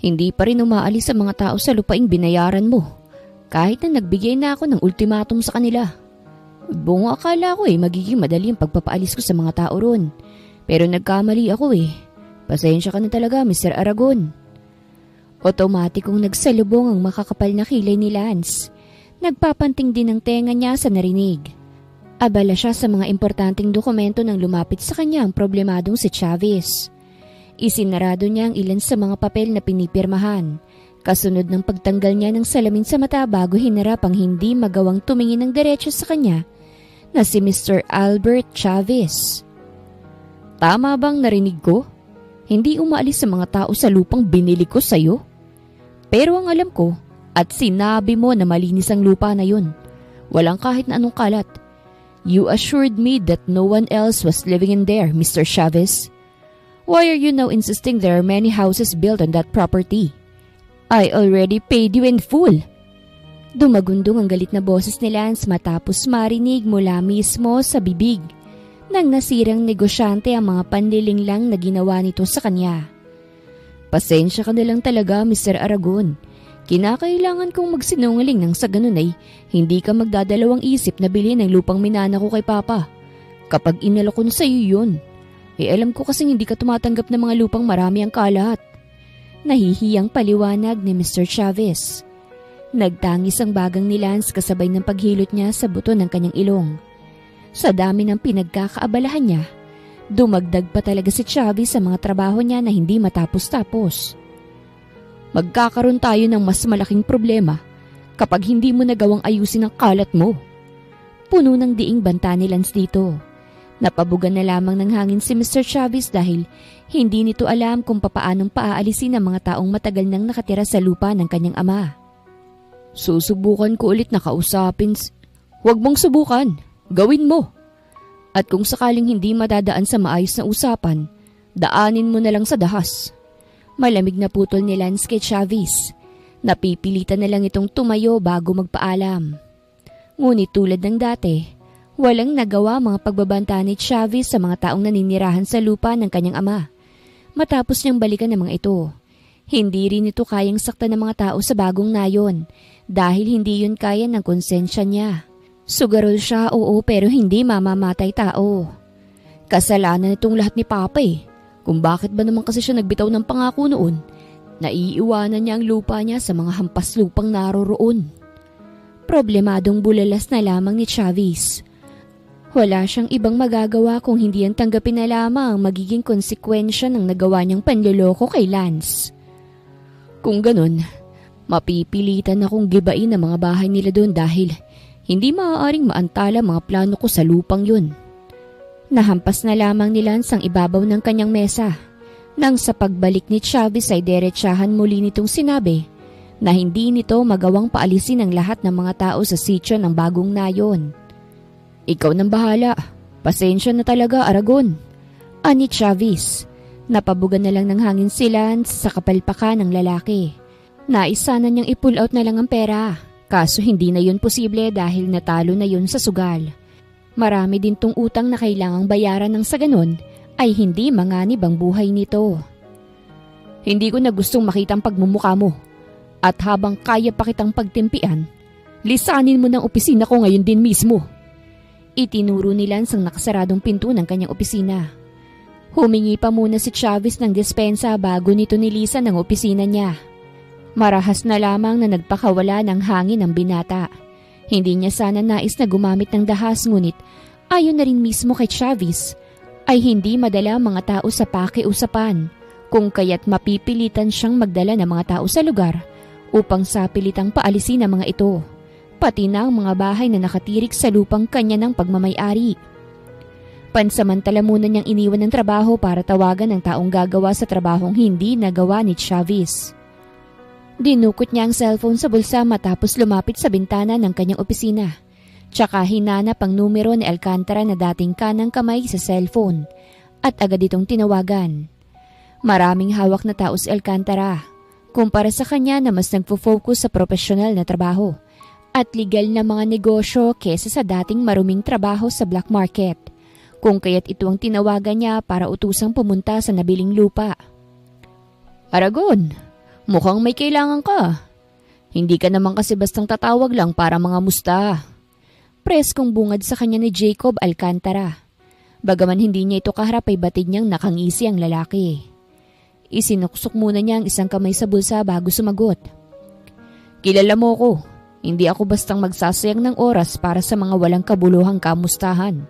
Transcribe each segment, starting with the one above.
Hindi pa rin umaalis sa mga tao sa lupaing binayaran mo. Kahit na nagbigay na ako ng ultimatum sa kanila. Buong akala ko magiging madali ang pagpapaalis ko sa mga tao ron. Pero nagkamali ako Pasensya ka na talaga, Mr. Aragon. Otomatikong nagsalubong ang makakapal na kilay ni Lance. Nagpapanting din ang tenga niya sa narinig. Abala siya sa mga importanteng dokumento nang lumapit sa kanya ang problemadong si Chavez. Isinarado niya ang ilan sa mga papel na pinipirmahan, kasunod ng pagtanggal niya ng salamin sa mata bago hinarap ang hindi magawang tumingin ng diretso sa kanya na si Mr. Albert Chavez. Tama bang narinig ko? Hindi umaalis sa mga tao sa lupang binili ko sa'yo? Pero ang alam ko, at sinabi mo na malinis ang lupa na yun, walang kahit na anong kalat. You assured me that no one else was living in there, Mr. Chavez. Why are you now insisting there are many houses built on that property? I already paid you in full. Dumagundong ang galit na boses ni Lance matapos marinig mula mismo sa bibig ng nasirang negosyante ang mga panlilinglang na ginawa nito sa kanya. Pasensya ka na lang talaga, Mr. Aragon. Kinakailangan kong magsinungaling nang sa ganun hindi ka magdadalawang isip na bilhin ang lupang minana ko kay Papa. Kapag inala ko na sa iyo yun, alam ko kasing hindi ka tumatanggap ng mga lupang marami ang kalat. Nahihiyang paliwanag ni Mr. Chavez. Nagtangis ang bagang ni Lance kasabay ng paghilot niya sa buto ng kanyang ilong. Sa dami ng pinagkakaabalahan niya, dumagdag pa talaga si Chavez sa mga trabaho niya na hindi matapos-tapos. Magkakaroon tayo ng mas malaking problema kapag hindi mo nagawang ayusin ang kalat mo. Puno ng diing banta ni Lance dito. Napabugan na lamang ng hangin si Mr. Chavez dahil hindi nito alam kung papaanong paaalisin ang mga taong matagal nang nakatira sa lupa ng kanyang ama. Susubukan ko ulit na kausapin. Huwag mong subukan. Gawin mo. At kung sakaling hindi madadaan sa maayos na usapan, daanin mo na lang sa dahas. Malamig na putol ni Lance kay Chavez. Napipilitan na lang itong tumayo bago magpaalam. Ngunit tulad ng dati, walang nagawa mga pagbabanta ni Chavez sa mga taong naninirahan sa lupa ng kanyang ama. Matapos niyang balikan ng mga ito, hindi rin ito kayang saktan ng mga tao sa bagong nayon dahil hindi yun kaya ng konsensya niya. Sugarol siya, oo, pero hindi mamamatay tao. Kasalanan itong lahat ni Papa Kung bakit ba naman kasi siya nagbitaw ng pangako noon, naiiwanan niya ang lupa niya sa mga hampas lupang naroroon. Problemadong bulalas na lamang ni Chavez. Wala siyang ibang magagawa kung hindi ang tanggapin na lamang ang magiging konsekwensya ng nagawa niyang panloloko kay Lance. Kung ganun, mapipilitan akong gibain ang mga bahay nila doon dahil hindi maaaring maantala mga plano ko sa lupang yun. Nahampas na lamang ni Lance ang ibabaw ng kanyang mesa. Nang sa pagbalik ni Chavez ay derechahan muli nitong sinabi na hindi nito magawang paalisin ang lahat ng mga tao sa sitio ng bagong nayon. Ikaw nang bahala. Pasensya na talaga, Aragon. Ani Chavez. Napabugan na lang ng hangin si Lance sa kapalpakan ng lalaki. Naisana niyang i-pull out na lang ang pera. Kaso hindi na yun posible dahil natalo na yun sa sugal. Marami din tong utang na kailangang bayaran ng sa ganon ay hindi manganib ang buhay nito. Hindi ko na gustong makita ang pagmumukha mo. At habang kaya pa kitang pagtimpian, lisanin mo ng opisina ko ngayon din mismo. Itinuro ni Lance ang nakasaradong pinto ng kanyang opisina. Humingi pa muna si Chavez ng dispensa bago nito nilisan ang opisina niya. Marahas na lamang na nagpakawala ng hangin ang binata. Hindi niya sana nais na gumamit ng dahas ngunit ayon na rin mismo kay Chavez ay hindi madala mga tao sa pakiusapan kung kaya't mapipilitan siyang magdala ng mga tao sa lugar upang sapilitang paalisin ang mga ito, pati na ang mga bahay na nakatirik sa lupang kanya ng pagmamay-ari. Pansamantala muna niyang iniwan ng trabaho para tawagan ang taong gagawa sa trabahong hindi nagawa ni Chavez. Dinukot niya ang cellphone sa bulsa matapos lumapit sa bintana ng kanyang opisina. Tsaka hinanap ang numero ni Alcantara na dating kanang kamay sa cellphone at agad itong tinawagan. Maraming hawak na tao si Alcantara kumpara sa kanya na mas nagfo-focus sa profesional na trabaho at legal na mga negosyo kesa sa dating maruming trabaho sa black market kung kaya't ito ang tinawagan niya para utusang pumunta sa nabiling lupa. Aragon, mukhang may kailangan ka. Hindi ka naman kasi bastang tatawag lang para mga musta. Preskong bungad sa kanya ni Jacob Alcantara. Bagaman hindi niya ito kaharap ay batid niyang nakangisi ang lalaki. Isinuksok muna niya ang isang kamay sa bulsa bago sumagot. Kilala mo ko. Hindi ako bastang magsasayang ng oras para sa mga walang kabuluhang kamustahan.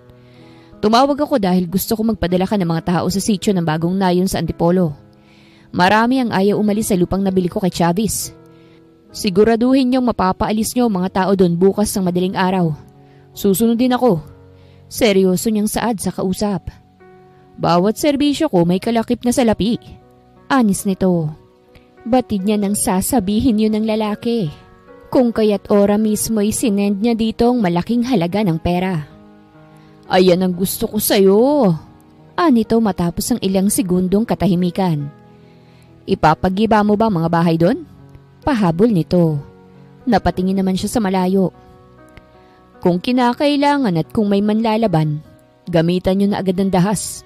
Tumawag ako dahil gusto ko magpadala ka ng mga tao sa sitio ng bagong nayon sa Antipolo. Marami ang ayaw umalis sa lupang nabili ko kay Chavez. Siguraduhin niyong mapapaalis niyo ang mga tao doon bukas ng madaling araw. Susunod din ako. Seryoso niyang saad sa kausap. Bawat serbisyo ko may kalakip na salapi. Anis nito. Batid niya nang sasabihin yun ng lalaki. Kung kaya't ora mismo ay sinend niya dito ang malaking halaga ng pera. Ayan ang gusto ko sa'yo. Anito matapos ang ilang segundong katahimikan. Ipapagiba mo ba mga bahay doon? Pahabol nito. Napatingin naman siya sa malayo. Kung kinakailangan at kung may manlalaban, gamitan niyo na agad ng dahas.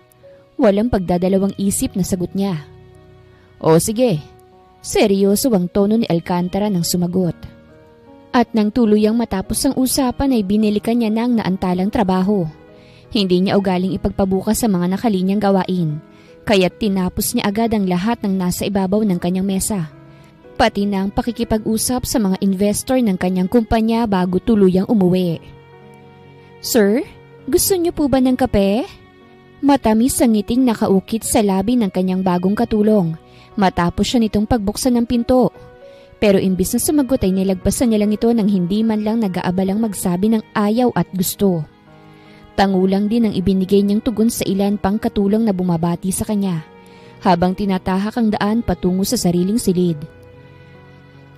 Walang pagdadalawang isip na sagot niya. O sige, seryoso ang tono ni Alcantara nang sumagot. At nang tuluyang matapos ang usapan ay binilikan niya ng naantalang trabaho. Hindi niya ugaling ipagpabukas sa mga nakalinyang gawain, kaya't tinapos niya agad ang lahat ng nasa ibabaw ng kanyang mesa. Pati na ang pakikipag-usap sa mga investor ng kanyang kumpanya bago tuluyang umuwi. Sir, gusto niyo po ba ng kape? Matamis ang ngiting nakaukit sa labi ng kanyang bagong katulong matapos siya nitong pagbuksan ng pinto. Pero imbis na sumagot ay nilagpasan niya lang ito nang hindi man lang nag-aabalang magsabi ng ayaw at gusto. Tangulang din ang ibinigay niyang tugon sa ilan pang katulong na bumabati sa kanya habang tinatahak ang daan patungo sa sariling silid.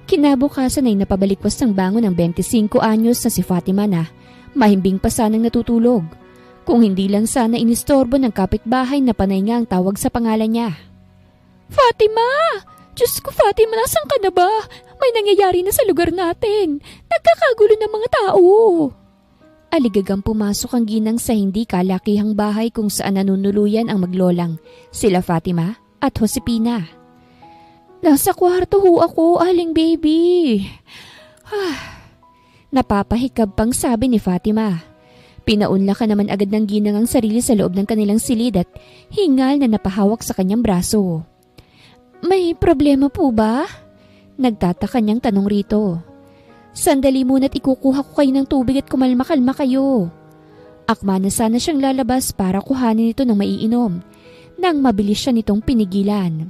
Kinabukasan ay napabalikwas ng bangon ng 25 anyos na si Fatima na mahimbing pa sanang natutulog. Kung hindi lang sana inistorbo ng kapitbahay na panay nga ang tawag sa pangalan niya. Fatima! Diyos ko Fatima, nasan ka na ba? May nangyayari na sa lugar natin. Nagkakagulo ng mga tao. Aligagang pumasok ang ginang sa hindi kalakihang bahay kung saan nanunuluyan ang maglolang sila Fatima at Josepina. Nasa kwarto ho ako, aling baby. Napapahikab pang sabi ni Fatima. Pinaunla ka naman agad ng ginang ang sarili sa loob ng kanilang silid at hingal na napahawak sa kanyang braso. May problema po ba? Nagtataka niyang tanong rito. Sandali muna't ikukuha ko kayo ng tubig at kumalma-kalma kayo. Akma na sana siyang lalabas para kuhanin ito ng maiinom. Nang mabilis siya nitong pinigilan.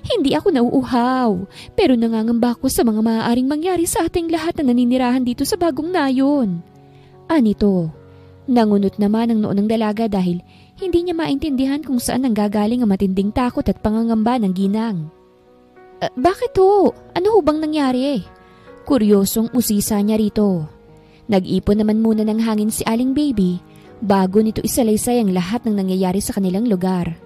Hindi ako nauuhaw, pero nangangamba ako sa mga maaaring mangyari sa ating lahat na naninirahan dito sa bagong nayon. Anito, nangunot naman ang noo ng dalaga dahil hindi niya maintindihan kung saan nanggagaling ang matinding takot at pangangamba ng ginang. Bakit ho? Ano ho bang nangyari? Kuryosong usisa niya rito. Nag-ipon naman muna ng hangin si Aling Baby bago nito isalaysay ang lahat ng nangyayari sa kanilang lugar.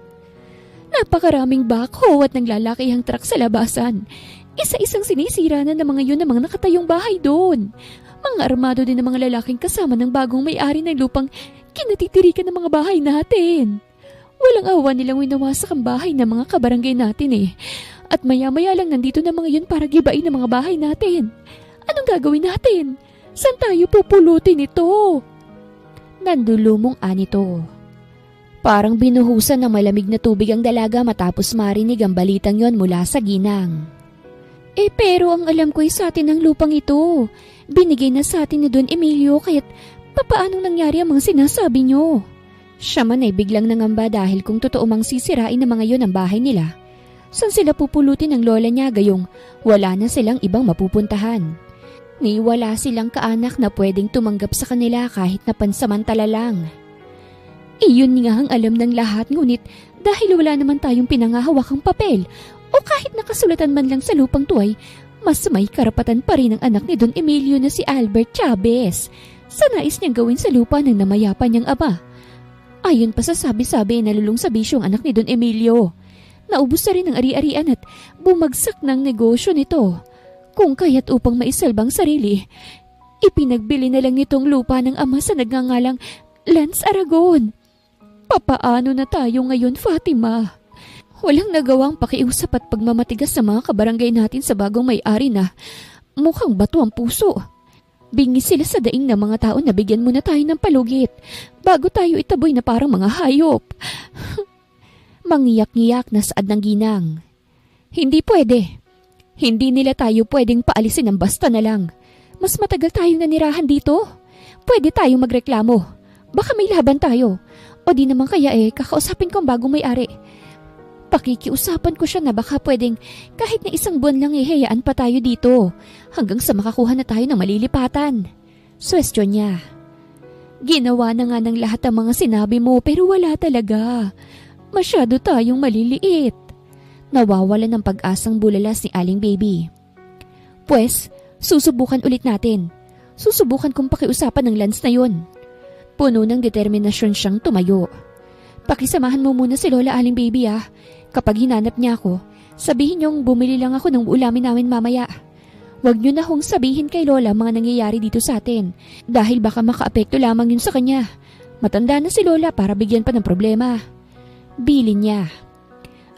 Napakaraming backhoe at naglalakihang truck sa labasan. Isa-isang sinisira na ng mga yun ng mga nakatayong bahay doon. Mga armado din ng mga lalaking kasama ng bagong may-ari ng lupang kinatitirikan ng mga bahay natin. Walang awa nilang winawasak ang bahay ng mga kabarangay natin eh. At maya-maya lang nandito na mga yun para gibain ng mga bahay natin. Anong gagawin natin? Saan tayo pupulutin ito? Nandulumong anito. Parang binuhusan ng malamig na tubig ang dalaga matapos marinig ang balitang yon mula sa ginang. Pero ang alam ko ay sa atin ang lupang ito. Binigay na sa atin ni Don Emilio kaya't papaanong nangyari ang mga sinasabi nyo? Siya man ay biglang nangamba dahil kung totoo mang sisirain ng mga yon ang bahay nila, saan sila pupulutin ng lola niya gayong wala na silang ibang mapupuntahan? Ni wala silang kaanak na pwedeng tumanggap sa kanila kahit na pansamantala lang. Iyon nga ang alam ng lahat ngunit dahil wala naman tayong pinangahawakang papel o kahit nakasulatan man lang sa lupang tuway, mas may karapatan pa rin ang anak ni Don Emilio na si Albert Chavez sa nais niyang gawin sa lupa ng namayapa niyang ama. Ayon pa sa sabi-sabi nalulung sa bisyo ang anak ni Don Emilio. Naubos na rin ang ari-arian at bumagsak ng negosyo nito. Kung kaya't upang maisalbang sarili, ipinagbili na lang nitong lupa ng ama sa nagngangalang Lance Aragon. Papaano na tayo ngayon, Fatima? Walang nagawang pakiusap at pagmamatigas sa mga kabarangay natin sa bagong may-ari na mukhang bato ang puso. Bingi sila sa daing ng mga tao na bigyan muna tayo ng palugit bago tayo itaboy na parang mga hayop. Mangiyak-ngiyak na saad ng ginang. Hindi pwede. Hindi nila tayo pwedeng paalisin ng basta na lang. Mas matagal tayong nanirahan dito. Pwede tayong magreklamo. Baka may laban tayo. O di naman kaya kakausapin ko ang bagong may-ari. Pakikiusapan ko siya na baka pwedeng kahit na isang buwan lang hayaan pa tayo dito hanggang sa makakuha na tayo ng malilipatan. Suwestyon niya. Ginawa na nga ng lahat ang mga sinabi mo pero wala talaga. Masyado tayong maliliit. Nawawala ng pag-asang bulalas ni Aling Baby. Pwes, susubukan ulit natin. Susubukan kong pakiusapan ng Lance na yon. Puno ng determinasyon siyang tumayo. Pakisamahan mo muna si Lola, Aling Baby ah. Kapag hinanap niya ako, sabihin niyong bumili lang ako ng ulamin namin mamaya. Huwag niyo na hong sabihin kay Lola mga nangyayari dito sa atin dahil baka makaapekto lamang yun sa kanya. Matanda na si Lola para bigyan pa ng problema. Bilin niya.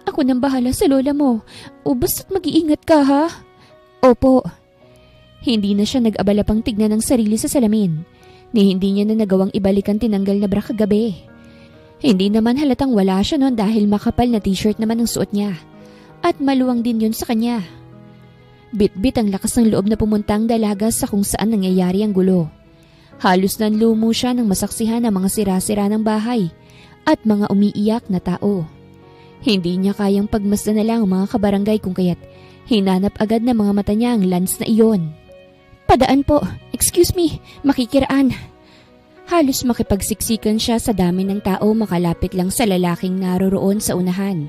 Ako nang bahala sa Lola mo. O basta't mag-iingat ka ha? Opo. Hindi na siya nag-abala pang tignan ng sarili sa salamin. Ni hindi niya na nagawang ibalik ang tinanggal na bra kagabi. Hindi naman halatang wala siya noon dahil makapal na t-shirt naman ang suot niya. At maluwang din yun sa kanya. Bit-bit ang lakas ng loob na pumuntang dalaga sa kung saan nangyayari ang gulo. Halos nanlumo siya ng masaksihan ang mga sira-sira ng bahay at mga umiiyak na tao. Hindi niya kayang pagmasdan na lang ang mga kabarangay kung kaya't hinanap agad ng mga mata niya ang Lance na iyon. Padaan po, excuse me, makikiraan. Halos makipagsiksikan siya sa dami ng tao makalapit lang sa lalaking naroroon sa unahan.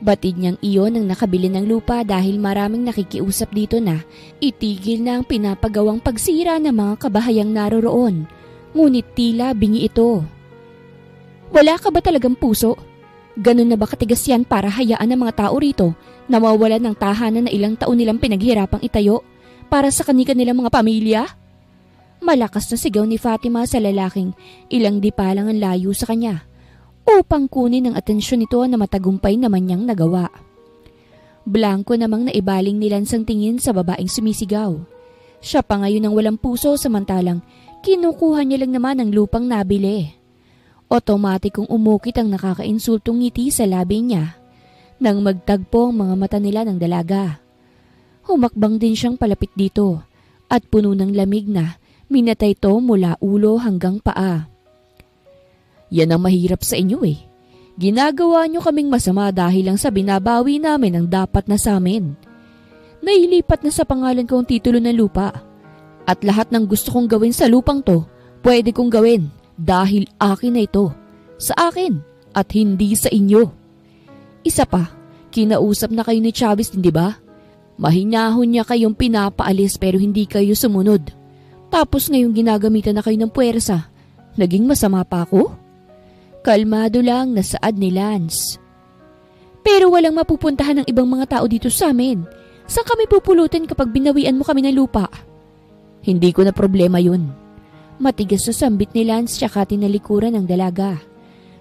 Batid niyang iyon ang nakabili ng lupa dahil maraming nakikiusap dito na itigil na ang pinapagawang pagsira ng mga kabahayang naroroon. Ngunit tila bingi ito. Wala ka ba talagang puso? Ganun na ba katigas yan para hayaan ng mga tao rito na mawawalan ng tahanan na ilang taon nilang pinaghirapang itayo para sa kanilang mga pamilya? Malakas na sigaw ni Fatima sa lalaking ilang di pa lang ang layo sa kanya upang kunin ang atensyon nito na matagumpay naman niyang nagawa. Blanco namang naibaling ni Lance ang tingin sa babaeng sumisigaw. Siya pa ngayon ang walang puso samantalang kinukuha niya lang naman ang lupang nabili. Otomatikong umukit ang nakakainsultong ngiti sa labi niya nang magtagpo ang mga mata nila ng dalaga. Humakbang din siyang palapit dito at puno ng lamig na minatay to mula ulo hanggang paa. Yan ang mahirap sa inyo eh. Ginagawa nyo kaming masama dahil lang sa binabawi namin ang dapat na sa amin. Nailipat na sa pangalan ko ang titulo ng lupa. At lahat ng gusto kong gawin sa lupang to, pwede kong gawin dahil akin na ito. Sa akin at hindi sa inyo. Isa pa, kinausap na kayo ni Chavez, hindi ba? Mahinahon niya kayong pinapaalis pero hindi kayo sumunod. Tapos ngayong ginagamitan na kayo ng puwersa, naging masama pa ako? Kalmado lang na saad ni Lance. Pero walang mapupuntahan ng ibang mga tao dito sa amin. Saan kami pupulutin kapag binawian mo kami ng lupa? Hindi ko na problema yun. Matigas sa sambit ni Lance tsaka tinalikuran ng dalaga.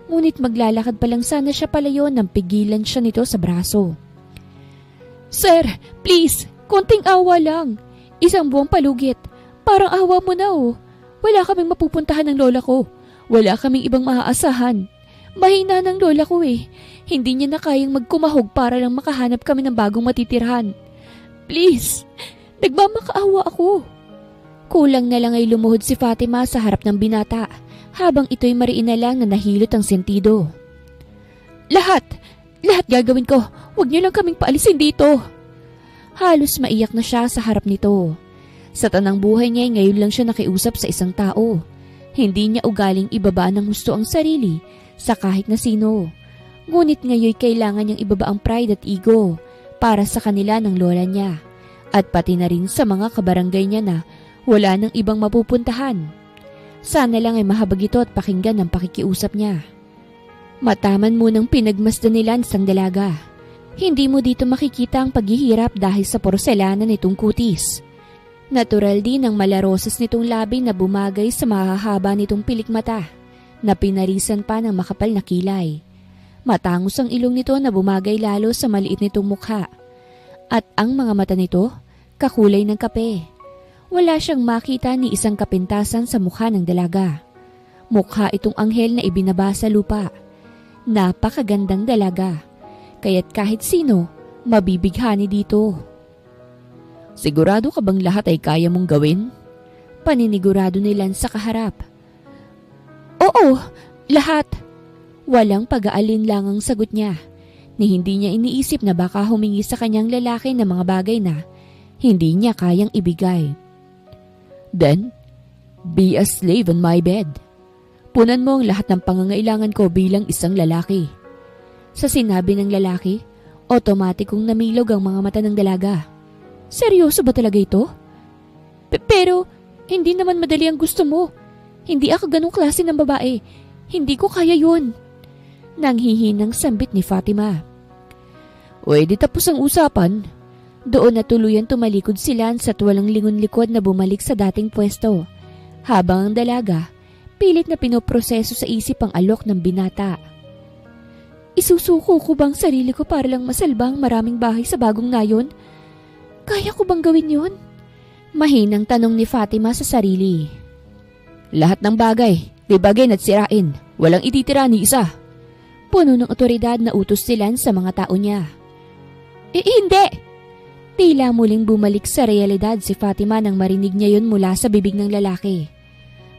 Ngunit maglalakad pa lang sana siya palayo nang pigilan siya nito sa braso. Sir, please, konting awa lang. Isang buwang palugit. Parang awa mo na oh. Wala kaming mapupuntahan ng lola ko. Wala kaming ibang maaasahan. Mahina ng lola ko eh. Hindi niya na kayang magkumahog para lang makahanap kami ng bagong matitirhan. Please, nagmamakaawa ako. Kulang na lang ay lumuhod si Fatima sa harap ng binata habang ito'y mariin na lang na nahilot ang sentido. Lahat gagawin ko. Huwag niyo lang kaming paalisin dito. Halos maiyak na siya sa harap nito. Sa tanang buhay niya ngayon lang siya nakiusap sa isang tao. Hindi niya ugaling ibaba ng gusto ang sarili sa kahit na sino. Ngunit ngayon kailangan niyang ibaba ang pride at ego para sa kanila ng lola niya. At pati na rin sa mga kabarangay niya na wala nang ibang mapupuntahan. Sana lang ay mahabag ito at pakinggan ang pakikiusap niya. Mataman munang pinagmasdan ni Lance ang dalaga. Hindi mo dito makikita ang paghihirap dahil sa porselana nitong kutis. Natural din ang malarosas nitong labi na bumagay sa mahahaba nitong pilikmata. na pinarisan pa ng makapal na kilay. Matangos ang ilong nito na bumagay lalo sa maliit nitong mukha. At ang mga mata nito, kakulay ng kape. Wala siyang makita ni isang kapintasan sa mukha ng dalaga. Mukha itong anghel na ibinaba sa lupa. Napakagandang dalaga. Kaya't kahit sino, mabibighani dito. Sigurado ka bang lahat ay kaya mong gawin? Paninigurado ni Lance sa kaharap. Oo, lahat. Walang pag-aalinlangang sagot niya, ni hindi niya iniisip na baka humingi sa kanyang lalaki ng mga bagay na hindi niya kayang ibigay. Then, be a slave on my bed. Punan mo ang lahat ng pangangailangan ko bilang isang lalaki. Sa sinabi ng lalaki, otomatikong namilog ang mga mata ng dalaga. Seryoso ba talaga ito? Pero, hindi naman madali ang gusto mo. Hindi ako ganong klase ng babae. Hindi ko kaya yun. Nanghihinang sambit ni Fatima. Di tapos ang usapan. Doon na tuluyan tumalikod si Lance at walang lingon-likod na bumalik sa dating pwesto. Habang ang dalaga, pilit na pinoproseso sa isip ang alok ng binata. Isusuko ko bang sarili ko para lang masalbang maraming bahay sa bagong nayon? Kaya ko bang gawin yun? Mahinang tanong ni Fatima sa sarili. Lahat ng bagay, libagin at sirain. Walang ititira ni isa. Puno ng otoridad na utos si Lance sa mga tao niya. Hindi! Tila muling bumalik sa realidad si Fatima nang marinig niya yun mula sa bibig ng lalaki.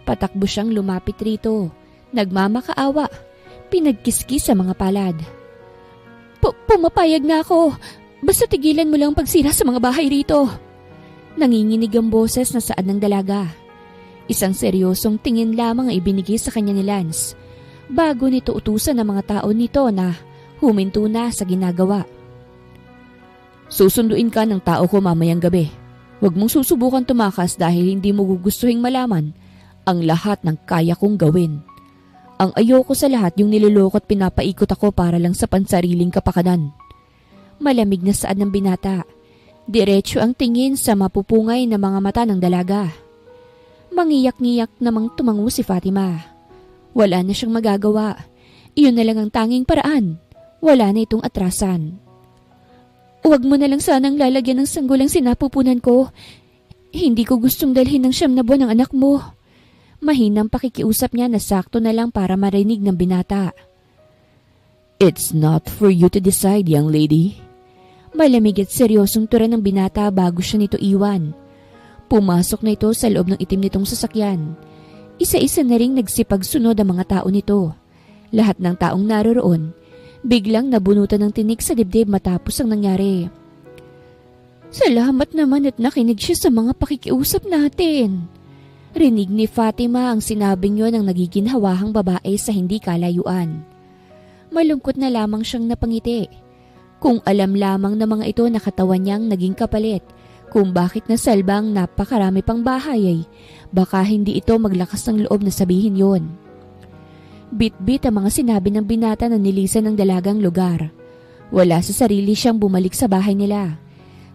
Patakbo siyang lumapit rito. Nagmamakaawa. Pinagkiskis sa mga palad. Pumapayag na ako. Basta tigilan mo lang pagsira sa mga bahay rito. Nanginginig ang boses na saad ng dalaga. Isang seryosong tingin lamang ang ibinigay sa kanya ni Lance bago nito utusan ng mga tao nito na huminto na sa ginagawa. Susunduin ka ng tao ko mamayang gabi. Huwag mong susubukan tumakas dahil hindi mo gugustuhin malaman ang lahat ng kaya kong gawin. Ang ayoko sa lahat yung niloloko at pinapaikot ako para lang sa pansariling kapakanan. Malamig na saad ng binata. Diretso ang tingin sa mapupungay na mga mata ng dalaga. Mangiyak-ngiyak namang tumango si Fatima. Wala na siyang magagawa. Iyon na lang ang tanging paraan. Wala na itong atrasan. Huwag mo na lang sanang lalagyan ng sanggol ang sinapupunan ko. Hindi ko gustong dalhin ng 9 na buwan ang anak mo. Mahinang pakikiusap niya na sakto na lang para marinig ng binata. It's not for you to decide, young lady. Malamig at seryosong tura ng binata bago siya nito iwan. Pumasok na ito sa loob ng itim nitong sasakyan. Isa-isa na ring nagsipagsunod ang mga tao nito. Lahat ng taong naroroon, biglang nabunutan ng tinik sa dibdib matapos ang nangyari. Salamat naman at nakinig siya sa mga pakikiusap natin. Rinig ni Fatima ang sinabing yon ng nagiginhawahang babae sa hindi kalayuan. Malungkot na lamang siyang napangiti. Kung alam lamang ng mga ito na katawan niyang naging kapalit, kung bakit nasalbang napakarami pang bahay ay baka hindi ito maglakas ng loob na sabihin yon. Bit-bit ang mga sinabi ng binata na nilisan ng dalagang lugar. Wala sa sarili siyang bumalik sa bahay nila.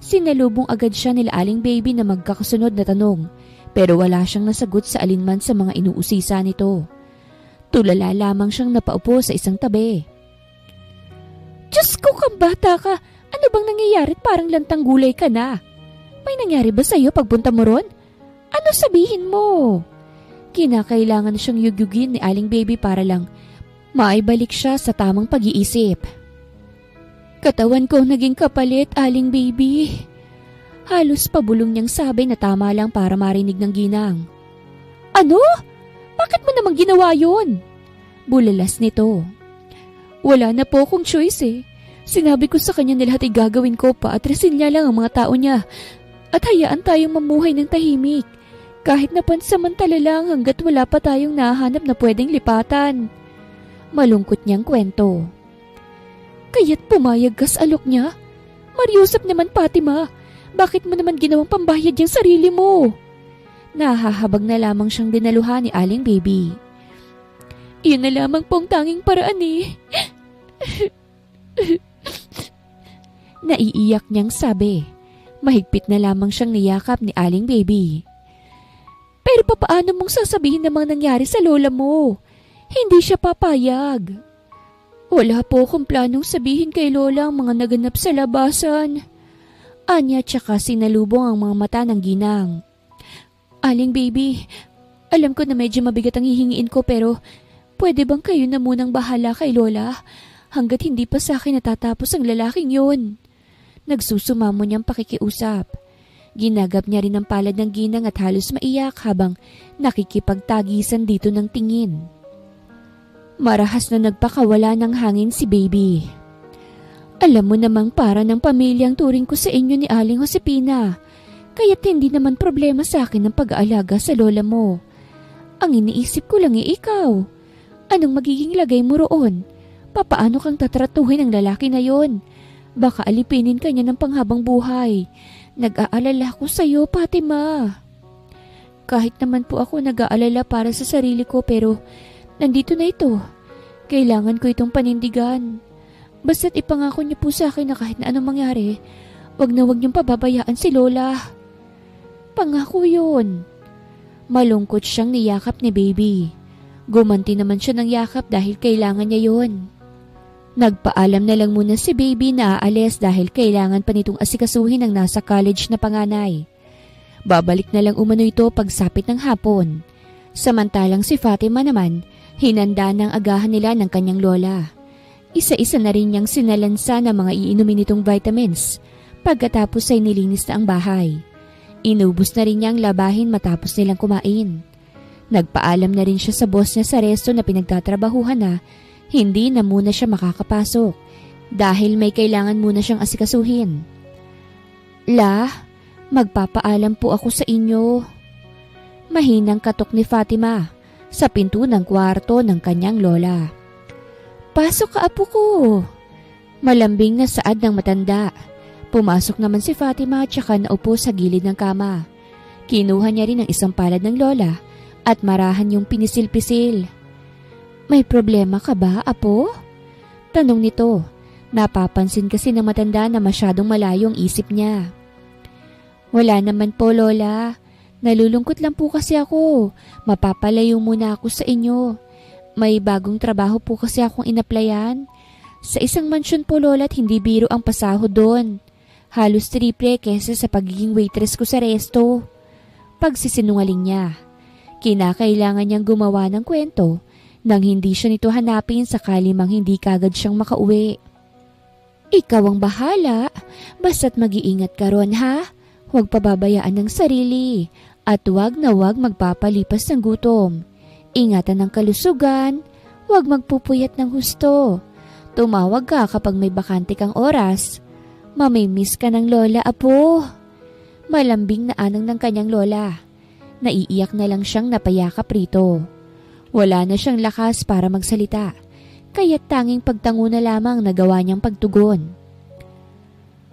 Sinalubong agad siya nila Aling Baby na magkakasunod na tanong, pero wala siyang nasagot sa alinman sa mga inuusisa nito. Tulala lamang siyang napaupo sa isang tabi. Diyos ko, kang bata ka! Ano bang nangyayari? Parang lantang gulay ka na. May nangyari ba sa'yo pagpunta mo ron? Ano sabihin mo? Kinakailangan siyang yugugin ni Aling Baby para lang maibalik siya sa tamang pag-iisip. Katawan ko naging kapalit, Aling Baby. Halos pabulong niyang sabi na tama lang para marinig ng ginang. Ano? Bakit mo namang ginawa yun? Bulalas nito. Wala na po akong choice eh. Sinabi ko sa kanya na lahat ay gagawin ko pa at resin niya lang ang mga tao niya. At hayaan tayong mamuhay ng tahimik. Kahit na pansamantala lang hanggat wala pa tayong nahanap na pwedeng lipatan. Malungkot niyang kwento. Kaya't pumayag ka sa alok niya? Mariusap naman, Fatima. Bakit mo naman ginawang pambayad yung sarili mo? Nahahabag na lamang siyang dinaluhan ni Aling Baby. Iyon na lamang pong tanging paraan eh. Naiiyak niyang sabi. Mahigpit na lamang siyang niyakap ni Aling Baby. Pero papaano mong sasabihin na mga nangyari sa lola mo? Hindi siya papayag. Wala po akong planong sabihin kay Lola ang mga naganap sa labasan. Anya tsaka sinalubong ang mga mata ng ginang. Aling baby, alam ko na medyo mabigat ang hihingiin ko pero pwede bang kayo na munang bahala kay Lola hanggat hindi pa sa akin natatapos ang lalaking yun? Nagsusumamo niyang pakikiusap. Ginagap niya rin ang palad ng ginang at halos maiyak habang nakikipagtagisan dito ng tingin. Marahas na nagpakawala ng hangin si baby. Alam mo namang para ng pamilyang turing ko sa inyo ni Aling Josepina, kaya't hindi naman problema sa akin ang pag-aalaga sa lola mo. Ang iniisip ko lang ikaw. Anong magiging lagay mo roon? Papaano kang tatratuhin ng lalaki na yon? Baka alipinin ka niya ng panghabang buhay. Nag-aalala ko sa iyo, Fatima. Kahit naman po ako nag-aalala para sa sarili ko pero nandito na ito. Kailangan ko itong panindigan. Basta't ipangako niyo po sa akin na kahit na anong mangyari, wag na wag niyong pababayaan si Lola. Pangako yun. Malungkot siyang niyakap ni baby. Gumanti naman siya ng yakap dahil kailangan niya yun. Nagpaalam na lang muna si baby na aalis dahil kailangan pa nitong asikasuhin ang nasa college na panganay. Babalik na lang umano ito pagsapit ng hapon. Samantalang si Fatima naman, hinanda ng agahan nila ng kanyang lola. Isa-isa na rin niyang sinalansa ng mga iinumin nitong vitamins. Pagkatapos ay nilinis na ang bahay. Inubos na rin niya ang labahin matapos nilang kumain. Nagpaalam na rin siya sa boss niya sa resto na pinagtatrabahuhan na hindi na muna siya makakapasok dahil may kailangan muna siyang asikasuhin. La, magpapaalam po ako sa inyo. Mahinang katok ni Fatima sa pinto ng kwarto ng kanyang lola. Pasok ka, apo ko. Malambing na saad ng matanda. Pumasok naman si Fatima at saka naupo sa gilid ng kama. Kinuha niya rin ang isang palad ng lola at marahan yung pinisil-pisil. May problema ka ba, apo? Tanong nito. Napapansin kasi ng matanda na masyadong malayo ang isip niya. Wala naman po, Lola. Nalulungkot lang po kasi ako. Mapapalayo muna ako sa inyo. May bagong trabaho po kasi akong inaplayan. Sa isang mansyon po, Lola, at hindi biro ang pasahod doon. Halos triple kesa sa pagiging waitress ko sa resto. Pagsisinungaling niya. Kinakailangan niyang gumawa ng kwento nang hindi siya nito hanapin sakali mang hindi kagad siyang makauwi. Ikaw ang bahala. Basta't mag-iingat ka ron, ha? Huwag pababayaan ng sarili at huwag na huwag magpapalipas ng gutom. Ingatan ng kalusugan, huwag magpupuyat ng husto. Tumawag ka kapag may bakante kang oras. Mamimiss ka ng lola, apo. Malambing na anang ng kanyang lola. Naiiyak na lang siyang napayakap rito. Wala na siyang lakas para magsalita, kaya't tanging pagtango na lamang nagawa niyang pagtugon.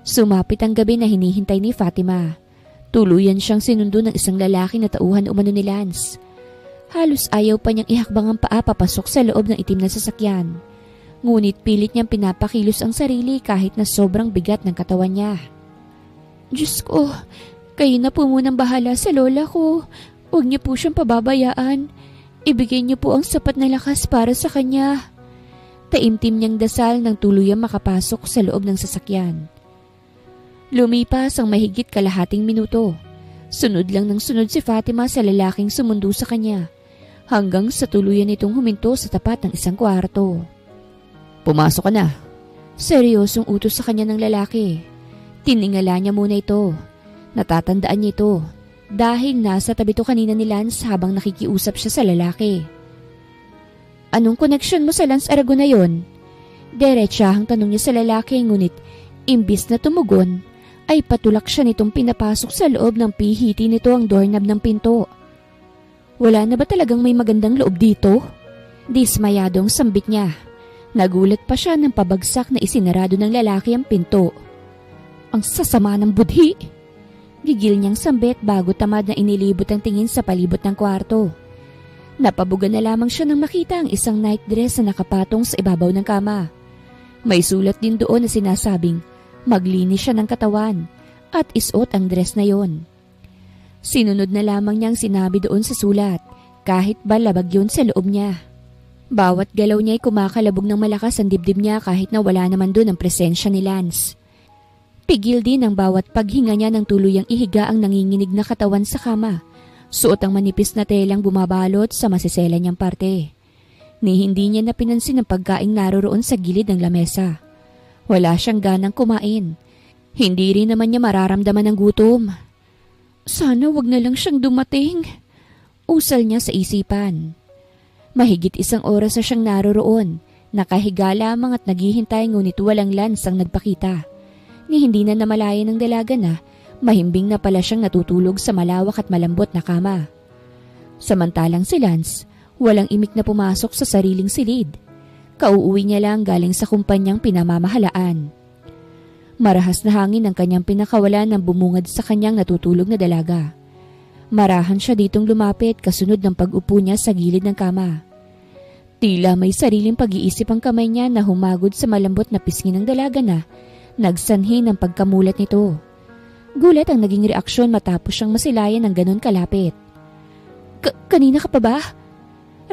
Sumapit ang gabi na hinihintay ni Fatima. Tuluyan siyang sinundo ng isang lalaki na tauhan umano ni Lance. Halos ayaw pa niyang ihakbang ang paa papasok sa loob ng itim na sasakyan. Ngunit pilit niyang pinapakilos ang sarili kahit na sobrang bigat ng katawan niya. Diyos ko, kayo na po munang bahala sa lola ko. Huwag niyo po siyang pababayaan. Ibigay niyo po ang sapat na lakas para sa kanya. Taimtim niyang dasal nang tuluyang makapasok sa loob ng sasakyan. Lumipas ang mahigit kalahating minuto. Sunod lang ng sunod si Fatima sa lalaking sumundo sa kanya, hanggang sa tuluyan itong huminto sa tapat ng isang kwarto. Pumasok ka na. Seryosong utos sa kanya ng lalaki. Tiningala niya muna ito. Natatandaan niya ito. Dahil nasa tabi to kanina ni Lance habang nakikiusap siya sa lalaki. Anong koneksyon mo sa Lance Aragon na yon? Diretsahang tanong niya sa lalaki ngunit imbis na tumugon ay patulak siya nitong pinapasok sa loob ng pihiti nito ang doorknob ng pinto. Wala na ba talagang may magandang loob dito? Dismayadong sambit niya. Nagulat pa siya nang pabagsak na isinarado ng lalaki ang pinto. Ang sasama ng budhi! Gigil niyang sambit bago tamad na inilibot ang tingin sa palibot ng kwarto. Napabuga na lamang siya nang makita ang isang night dress na nakapatong sa ibabaw ng kama. May sulat din doon na sinasabing maglinis siya ng katawan at isuot ang dress na yon. Sinunod na lamang niyang sinabi doon sa sulat kahit ba labag yun sa loob niya. Bawat galaw niya ay kumakalabog ng malakas ang dibdib niya kahit na wala naman doon ang presensya ni Lance. Pigil din ang bawat paghinga niya ng tuluyang ihiga ang nanginginig na katawan sa kama. Suot ang manipis na telang bumabalot sa masisela niyang parte. Ni hindi niya napinansin ang pagkaing naroroon sa gilid ng lamesa. Wala siyang ganang kumain. Hindi rin naman niya mararamdaman ng gutom. Sana wag na lang siyang dumating. Usal niya sa isipan. Mahigit 1 oras na siyang naroroon. Nakahiga lamang at naghihintay ngunit walang Lance ang nagpakita. Ni hindi na namalayan ng dalaga na mahimbing na pala siyang natutulog sa malawak at malambot na kama. Samantalang si Lance, walang imik na pumasok sa sariling silid. Kauuwi niya lang galing sa kumpanyang pinamamahalaan. Marahas na hangin ang kanyang pinakawalan nang bumungad sa kanyang natutulog na dalaga. Marahan siya ditong lumapit kasunod ng pag-upo niya sa gilid ng kama. Tila may sariling pag-iisip ang kamay niya na humagod sa malambot na pisngi ng dalaga na nagsanhi ng pagkamulat nito. Gulat ang naging reaksyon matapos siyang masilayan ng ganon kalapit. Kanina ka pa ba?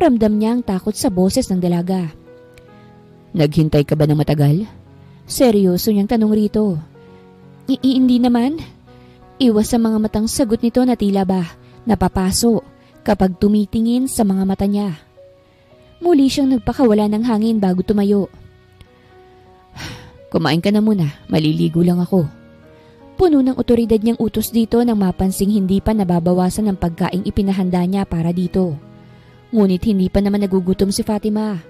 Ramdam niya ang takot sa boses ng dalaga. Naghintay ka ba ng matagal? Seryoso niyang tanong rito. Hindi naman. Iwas sa mga matang sagot nito na tila ba napapaso kapag tumitingin sa mga mata niya. Muli siyang nagpakawala ng hangin bago tumayo. Kumain ka na muna, maliligo lang ako. Puno ng otoridad niyang utos dito nang mapansing hindi pa nababawasan ng pagkaing ipinahanda niya para dito. Ngunit hindi pa naman nagugutom si Fatima,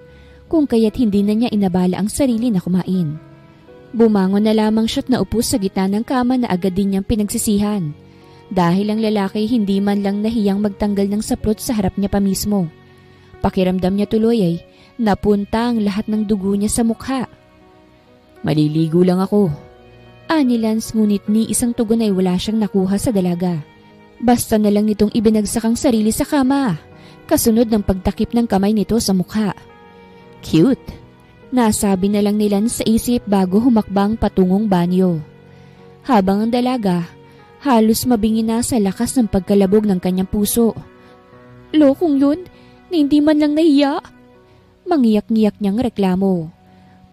kung kaya't hindi na niya inabala ang sarili na kumain. Bumangon na lamang siya't naupo sa gitna ng kama na agad din niyang pinagsisihan. Dahil ang lalaki hindi man lang nahiyang magtanggal ng saplot sa harap niya pa mismo. Pakiramdam niya tuloy ay napunta ang lahat ng dugo niya sa mukha. Maliligo lang ako. Ani Lance ngunit ni isang tugon ay wala siyang nakuha sa dalaga. Basta na lang nitong ibinagsak ang sarili sa kama, kasunod ng pagtakip ng kamay nito sa mukha. Cute. Nasabi na lang ni Lance sa isip bago humakbang patungong banyo. Habang ang dalaga, halos mabingi na sa lakas ng pagkalabog ng kanyang puso. Lokong yun, hindi man lang nahiya. Mangiyak-ngiyak niyang reklamo.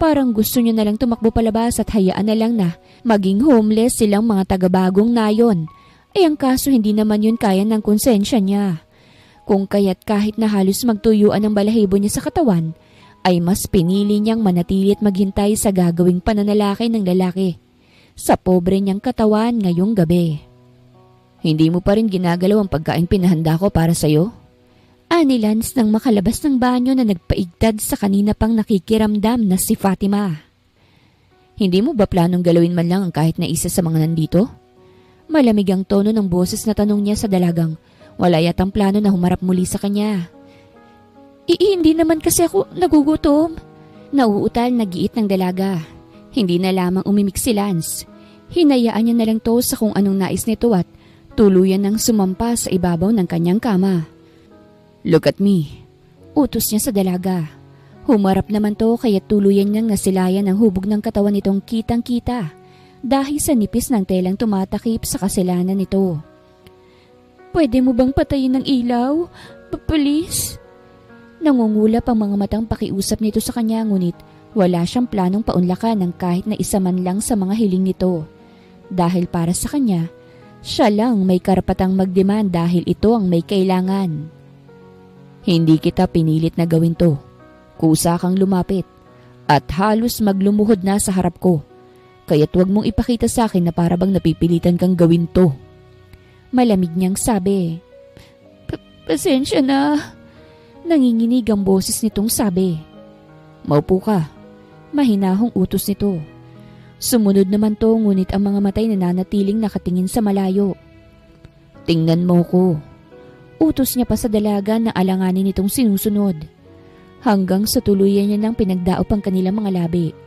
Parang gusto niya na lang tumakbo palabas at hayaan na lang na maging homeless silang mga taga-bagong nayon. Ang kaso hindi naman yun kaya ng konsensya niya. Kung kaya't kahit na halos magtuyuan ang balahibo niya sa katawan, ay mas pinili niyang manatili at maghintay sa gagawing pananalaki ng lalaki sa pobre niyang katawan ngayong gabi. Hindi mo pa rin ginagalaw ang pagkain pinahanda ko para sa'yo? Ani Lance nang makalabas ng banyo na nagpaigtad sa kanina pang nakikiramdam na si Fatima. Hindi mo ba planong galawin man lang ang kahit na isa sa mga nandito? Malamig ang tono ng boses na tanong niya sa dalagang wala yatang plano na humarap muli sa kanya. Hindi naman kasi ako nagugutom. Nauutal na giit ng dalaga. Hindi na lamang umimik si Lance. Hinayaan niya na lang to sa kung anong nais nito at tuluyan ng sumampa sa ibabaw ng kanyang kama. Look at me. Utos niya sa dalaga. Humarap naman to kaya tuluyan niyang nasilayan ang hubog ng katawan nitong kitang-kita dahil sa nipis ng telang tumatakip sa kasalanan nito. Pwede mo bang patayin ng ilaw? Please? Nangungulap ang mga matang pakiusap nito sa kanya ngunit wala siyang planong paunlakan ng kahit na isa man lang sa mga hiling nito. Dahil para sa kanya, siya lang may karapatang magdemand dahil ito ang may kailangan. Hindi kita pinilit na gawin to. Kusa kang lumapit at halos maglumuhod na sa harap ko. Kaya't huwag mong ipakita sa akin na para bang napipilitan kang gawin to. Malamig niyang sabi. Pasensya na. Nanginginig ang boses nitong sabi. Maupo ka. Mahinahong utos nito. Sumunod naman to ngunit ang mga matay nananatiling nakatingin sa malayo. Tingnan mo ko. Utos niya pa sa dalaga na alanganin nitong sinusunod. Hanggang sa tuluyan niya nang pinagdaop ang kanilang mga labi.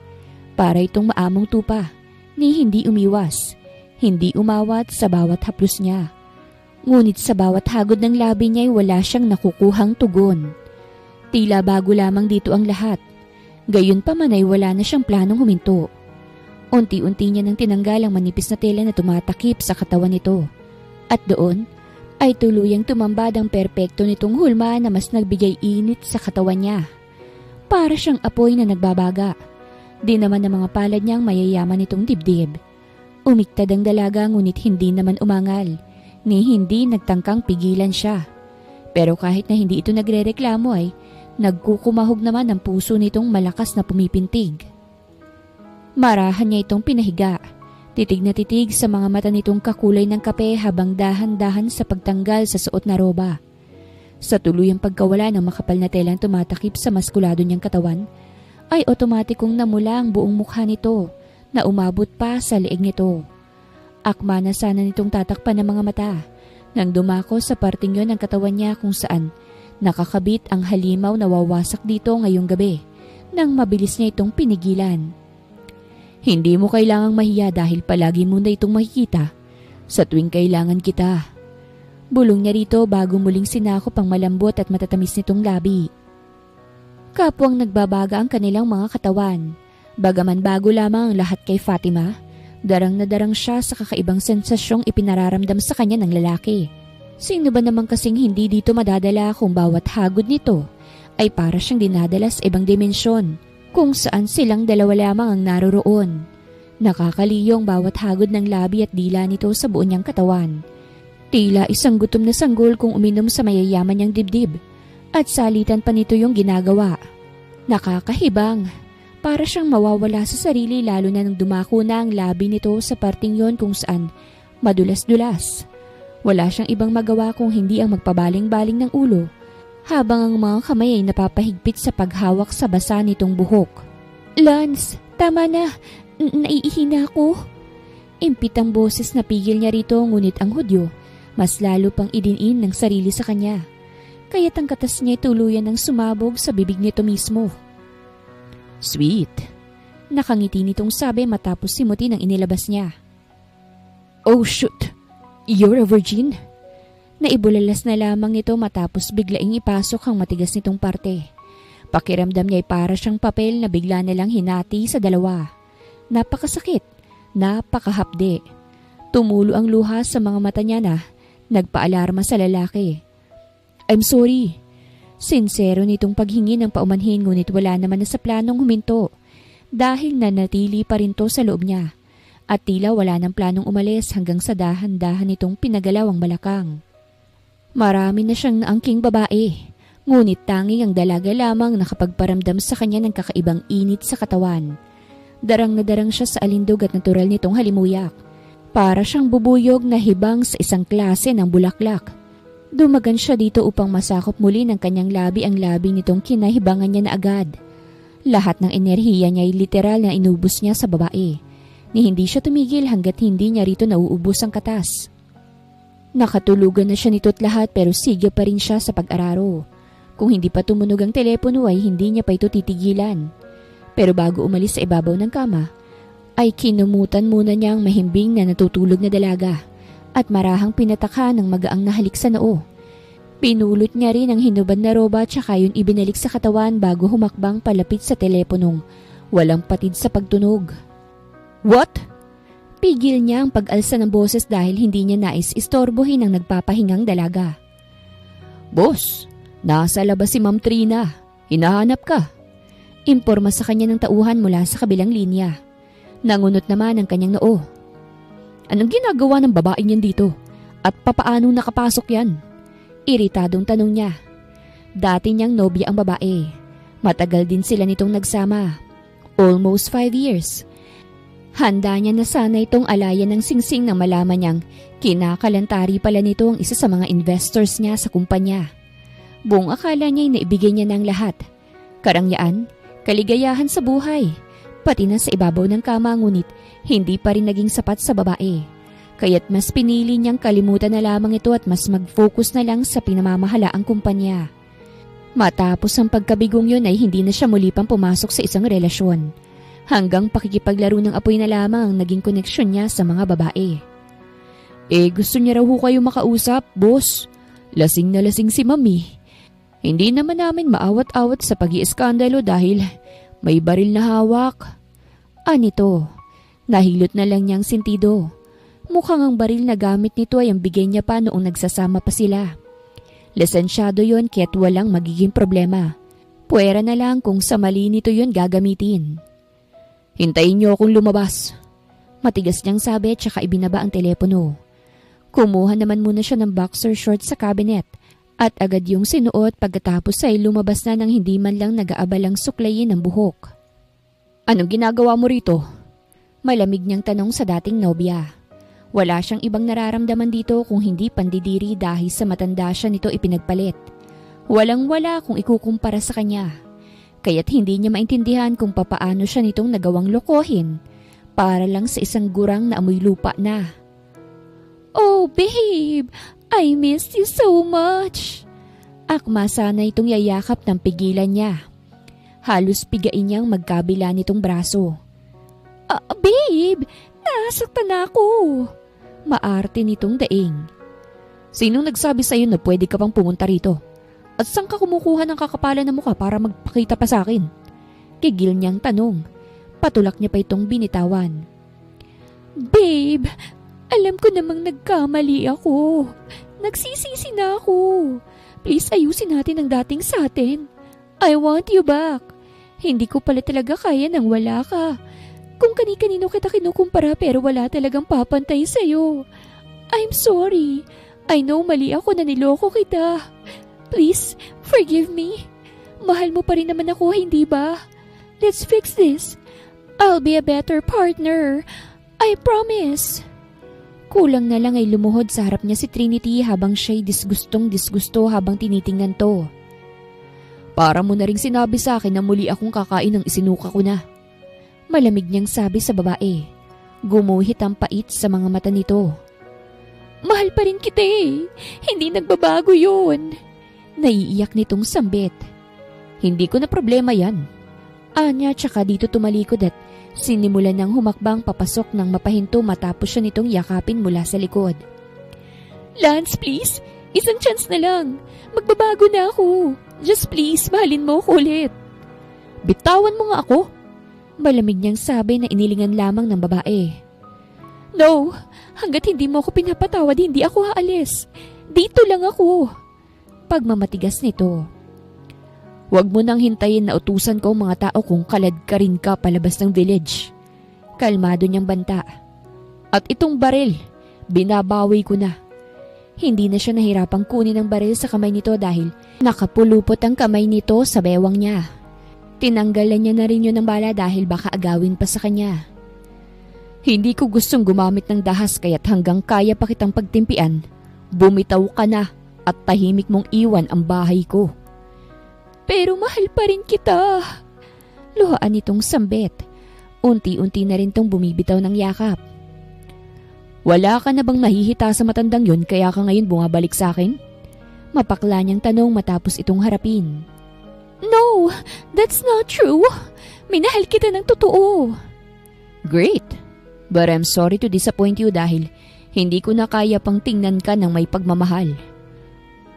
Para itong maamong tupa, ni hindi umiwas, hindi umawat sa bawat haplos niya. Ngunit sa bawat hagod ng labi niya ay wala siyang nakukuhang tugon. Tila bago lamang dito ang lahat. Gayon pa man ay wala na siyang planong huminto. Unti-unti niya nang tinanggal ang manipis na tela na tumatakip sa katawan nito. At doon, ay tuluyang tumambad ang perpekto nitong hulma na mas nagbigay init sa katawan niya. Para siyang apoy na nagbabaga. Di naman ng mga palad niyang mayayaman itong dibdib. Umiktad ang dalaga ngunit hindi naman umangal, ni hindi nagtangkang pigilan siya. Pero kahit na hindi ito nagrereklamo ay nagkukumahog naman ang puso nitong malakas na pumipintig. Marahan niya itong pinahiga. Titig na titig sa mga mata nitong kakulay ng kape habang dahan-dahan sa pagtanggal sa suot na roba. Sa tuluyang pagkawala ng makapal na telang tumatakip sa maskulado niyang katawan, ay otomatikong namula ang buong mukha nito na umabot pa sa leeg nito. Akma na sana nitong tatakpan ng mga mata nang dumako sa parting yon ng katawan niya kung saan nakakabit ang halimaw na wawasak dito ngayong gabi nang mabilis niya itong pinigilan. Hindi mo kailangang mahiya dahil palagi mo na itong makikita sa tuwing kailangan kita. Bulong niya rito bago muling sinakop ang malambot at matatamis nitong labi. Kapwang nagbabaga ang kanilang mga katawan. Bagaman bago lamang ang lahat kay Fatima, darang na darang siya sa kakaibang sensasyong ipinararamdam sa kanya ng lalaki. Sino ba naman kasing hindi dito madadala kung bawat hagod nito ay para siyang dinadala sa ibang dimensyon kung saan silang dalawa lamang ang naroroon. Nakakaliyong bawat hagod ng labi at dila nito sa buo niyang katawan. Tila isang gutom na sanggol kung uminom sa mayayaman niyang dibdib at salitan pa nito yung ginagawa. Nakakahibang. Para siyang mawawala sa sarili lalo na nang dumako na ang labi nito sa parting yon kung saan madulas-dulas. Wala siyang ibang magawa kung hindi ang magpabaling-baling ng ulo habang ang mga kamay ay napapahigpit sa paghawak sa basa nitong buhok. Lance, tama na. Naiihina ako. Impit ang boses na pigil niya rito ngunit ang hudyo mas lalo pang idinin ng sarili sa kanya. Kaya't ang katas niya tuluyan ng sumabog sa bibig nito mismo. Sweet. Nakangiti nitong sabi matapos simutin ang inilabas niya. Oh shoot! You're a virgin? Naibulalas na lamang nito matapos biglaing ipasok ang matigas nitong parte. Pakiramdam niya ay para siyang papel na bigla na lang hinati sa dalawa. Napakasakit, napakahapde. Tumulo ang luha sa mga mata niya na nagpaalarma sa lalaki. I'm sorry. Sinsero nitong paghingi ng paumanhin ngunit wala naman na sa planong huminto dahil nanatili pa rin to sa loob niya at tila wala ng planong umalis hanggang sa dahan-dahan nitong pinagalaw ang balakang. Marami na siyang naangking babae, ngunit tanging ang dalaga lamang nakapagparamdam sa kanya ng kakaibang init sa katawan. Darang na darang siya sa alindog at natural nitong halimuyak. Para siyang bubuyog na hibang sa isang klase ng bulaklak. Dumagan siya dito upang masakop muli ng kanyang labi ang labi nitong kinahibangan niya na agad. Lahat ng enerhiya niya ay literal na inubos niya sa babae. Ni hindi siya tumigil hanggat hindi niya rito nauubos ang katas. Nakatulugan na siya nito't lahat pero sige pa rin siya sa pag-araro. Kung hindi pa tumunog ang telepono ay hindi niya pa ito titigilan. Pero bago umalis sa ibabaw ng kama, ay kinumutan muna niya ang mahimbing na natutulog na dalaga at marahang pinataka ng magaang nahalik sa noo. Pinulot niya rin ang hinubad na roba at saka yun ibinalik sa katawan bago humakbang palapit sa teleponong walang patid sa pagtunog. What? Pigil niya ang pag-alsa ng boses dahil hindi niya nais istorbohin ang nagpapahingang dalaga. Boss, nasa labas si Ma'am Trina. Hinahanap ka. Imporma sa kanya ng tauhan mula sa kabilang linya. Nangunot naman ang kanyang noo. Anong ginagawa ng babaeng yan dito? At papaano nakapasok yan? Iritadong tanong niya. Dati niyang nobya ang babae. Matagal din sila nitong nagsama. Almost 5 years. Handa niya na sana itong alayan ng singsing nang malaman niyang kinakalantari pala nito ang isa sa mga investors niya sa kumpanya. Buong akala niya ay naibigay niya ng lahat. Karangyaan, kaligayahan sa buhay, pati na sa ibabaw ng kama ngunit hindi pa rin naging sapat sa babae. Kaya't mas pinili niyang kalimutan na lamang ito at mas mag-focus na lang sa pinamamahalaang kumpanya. Matapos ang pagkabigong yun ay hindi na siya muli pang pumasok sa isang relasyon. Hanggang pakikipaglaro ng apoy na lamang ang naging koneksyon niya sa mga babae. Gusto niya raw kayo makausap, boss. Lasing na lasing si Mami. Hindi naman namin maawat-awat sa pag-iiskandalo dahil may baril na hawak. Anito, nahilot na lang niyang sentido. Mukhang ang baril na gamit nito ay ang bigay niya pa noong nagsasama pa sila. Lisensyado yon kaya't walang magiging problema. Puwera na lang kung sa mali nito yun gagamitin. Hintayin niyo akong lumabas. Matigas niyang sabi tsaka ibinaba ang telepono. Kumuha naman muna siya ng boxer shorts sa cabinet at agad yung sinuot pagkatapos ay lumabas na ng hindi man lang nag-aabalang suklayin ang buhok. Anong ginagawa mo rito? Malamig niyang tanong sa dating nobya. Wala siyang ibang nararamdaman dito kung hindi pandidiri dahil sa matanda siya nito ipinagpalit. Walang-wala kung ikukumpara sa kanya. Kaya't hindi niya maintindihan kung papaano siya nitong nagawang lokohin para lang sa isang gurang na amoy lupa na. Oh babe, I missed you so much. Akma sana itong yayakap ng pigilan niya. Halos pigain niyang magkabila nitong braso. Babe, nasaktan ako. Maarte nitong daing. Sinong nagsabi sa'yo na pwede ka pang pumunta rito? At saan ka kumukuha ng kakapalan ng mukha para magpakita pa sa akin? Kigil niyang tanong. Patulak niya pa itong binitawan. Babe, alam ko namang nagkamali ako. Nagsisisi na ako. Please ayusin natin ang dating sa atin. I want you back. Hindi ko pala talaga kaya nang wala ka. Kung kani-kanino kita kinukumpara pero wala talagang papantay sa'yo. I'm sorry. I know mali ako na niloko kita. Please, forgive me. Mahal mo pa rin naman ako, hindi ba? Let's fix this. I'll be a better partner. I promise. Kulang na lang ay lumuhod sa harap niya si Trinity habang siya'y disgustong-disgusto habang tinitingnan to. Para mo na ring sinabi sa akin na muli akong kakain ng isinuka ko na. Malamig niyang sabi sa babae. Gumuhit ang pait sa mga mata nito. Mahal pa rin kita eh. Hindi nagbabago yun. Naiiyak nitong sambit. Hindi ko na problema yan. Anya tsaka dito tumalikod at sinimulan ng humakbang papasok ng mapahinto matapos siya nitong yakapin mula sa likod. Lance, please. Isang chance na lang. Magbabago na ako. Just please, mahalin mo ako ulit. Bitawan mo nga ako. Malamig niyang sabi na inilingan lamang ng babae. No, hanggat hindi mo ako pinapatawad, hindi ako aalis. Dito lang ako. Pagmamatigas nito. Huwag mo nang hintayin na utusan ko ang mga tao kung kalad ka rin ka palabas ng village. Kalmado niyang banta. At itong baril, binabawi ko na. Hindi na siya nahirapang kunin ang baril sa kamay nito dahil nakapulupot ang kamay nito sa bewang niya. Tinanggalan niya na rin yun ng bala dahil baka agawin pa sa kanya. Hindi ko gustong gumamit ng dahas kaya't hanggang kaya pa kitang pagtimpian, bumitaw ka na at tahimik mong iwan ang bahay ko. Pero mahal pa rin kita. Luhaan nitong sambit. Unti-unti na rin tong bumibitaw ng yakap. Wala ka na bang mahihita sa matandang yun kaya ka ngayon bumabalik sa akin? Mapakla niyang tanong matapos itong harapin. No, that's not true. Minahal kita ng totoo. Great. But I'm sorry to disappoint you dahil hindi ko na kaya pang tingnan ka ng may pagmamahal.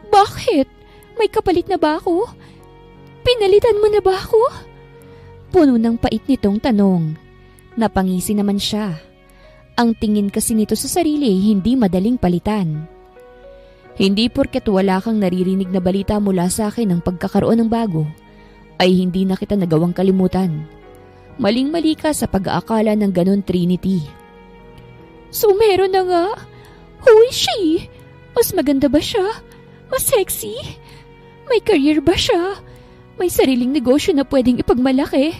Bakit? May kapalit na ba ako? Pinalitan mo na ba ako? Puno ng pait nitong tanong. Napangisi naman siya. Ang tingin kasi nito sa sarili hindi madaling palitan. Hindi porket wala kang naririnig na balita mula sa akin ng pagkakaroon ng bago, ay hindi na kita nagawang kalimutan. Maling-mali ka sa pag-aakala ng ganon, Trinity. So meron na nga? Who is she? Mas maganda ba siya? Mas sexy? May career ba siya? May sariling negosyo na pwedeng ipagmalaki?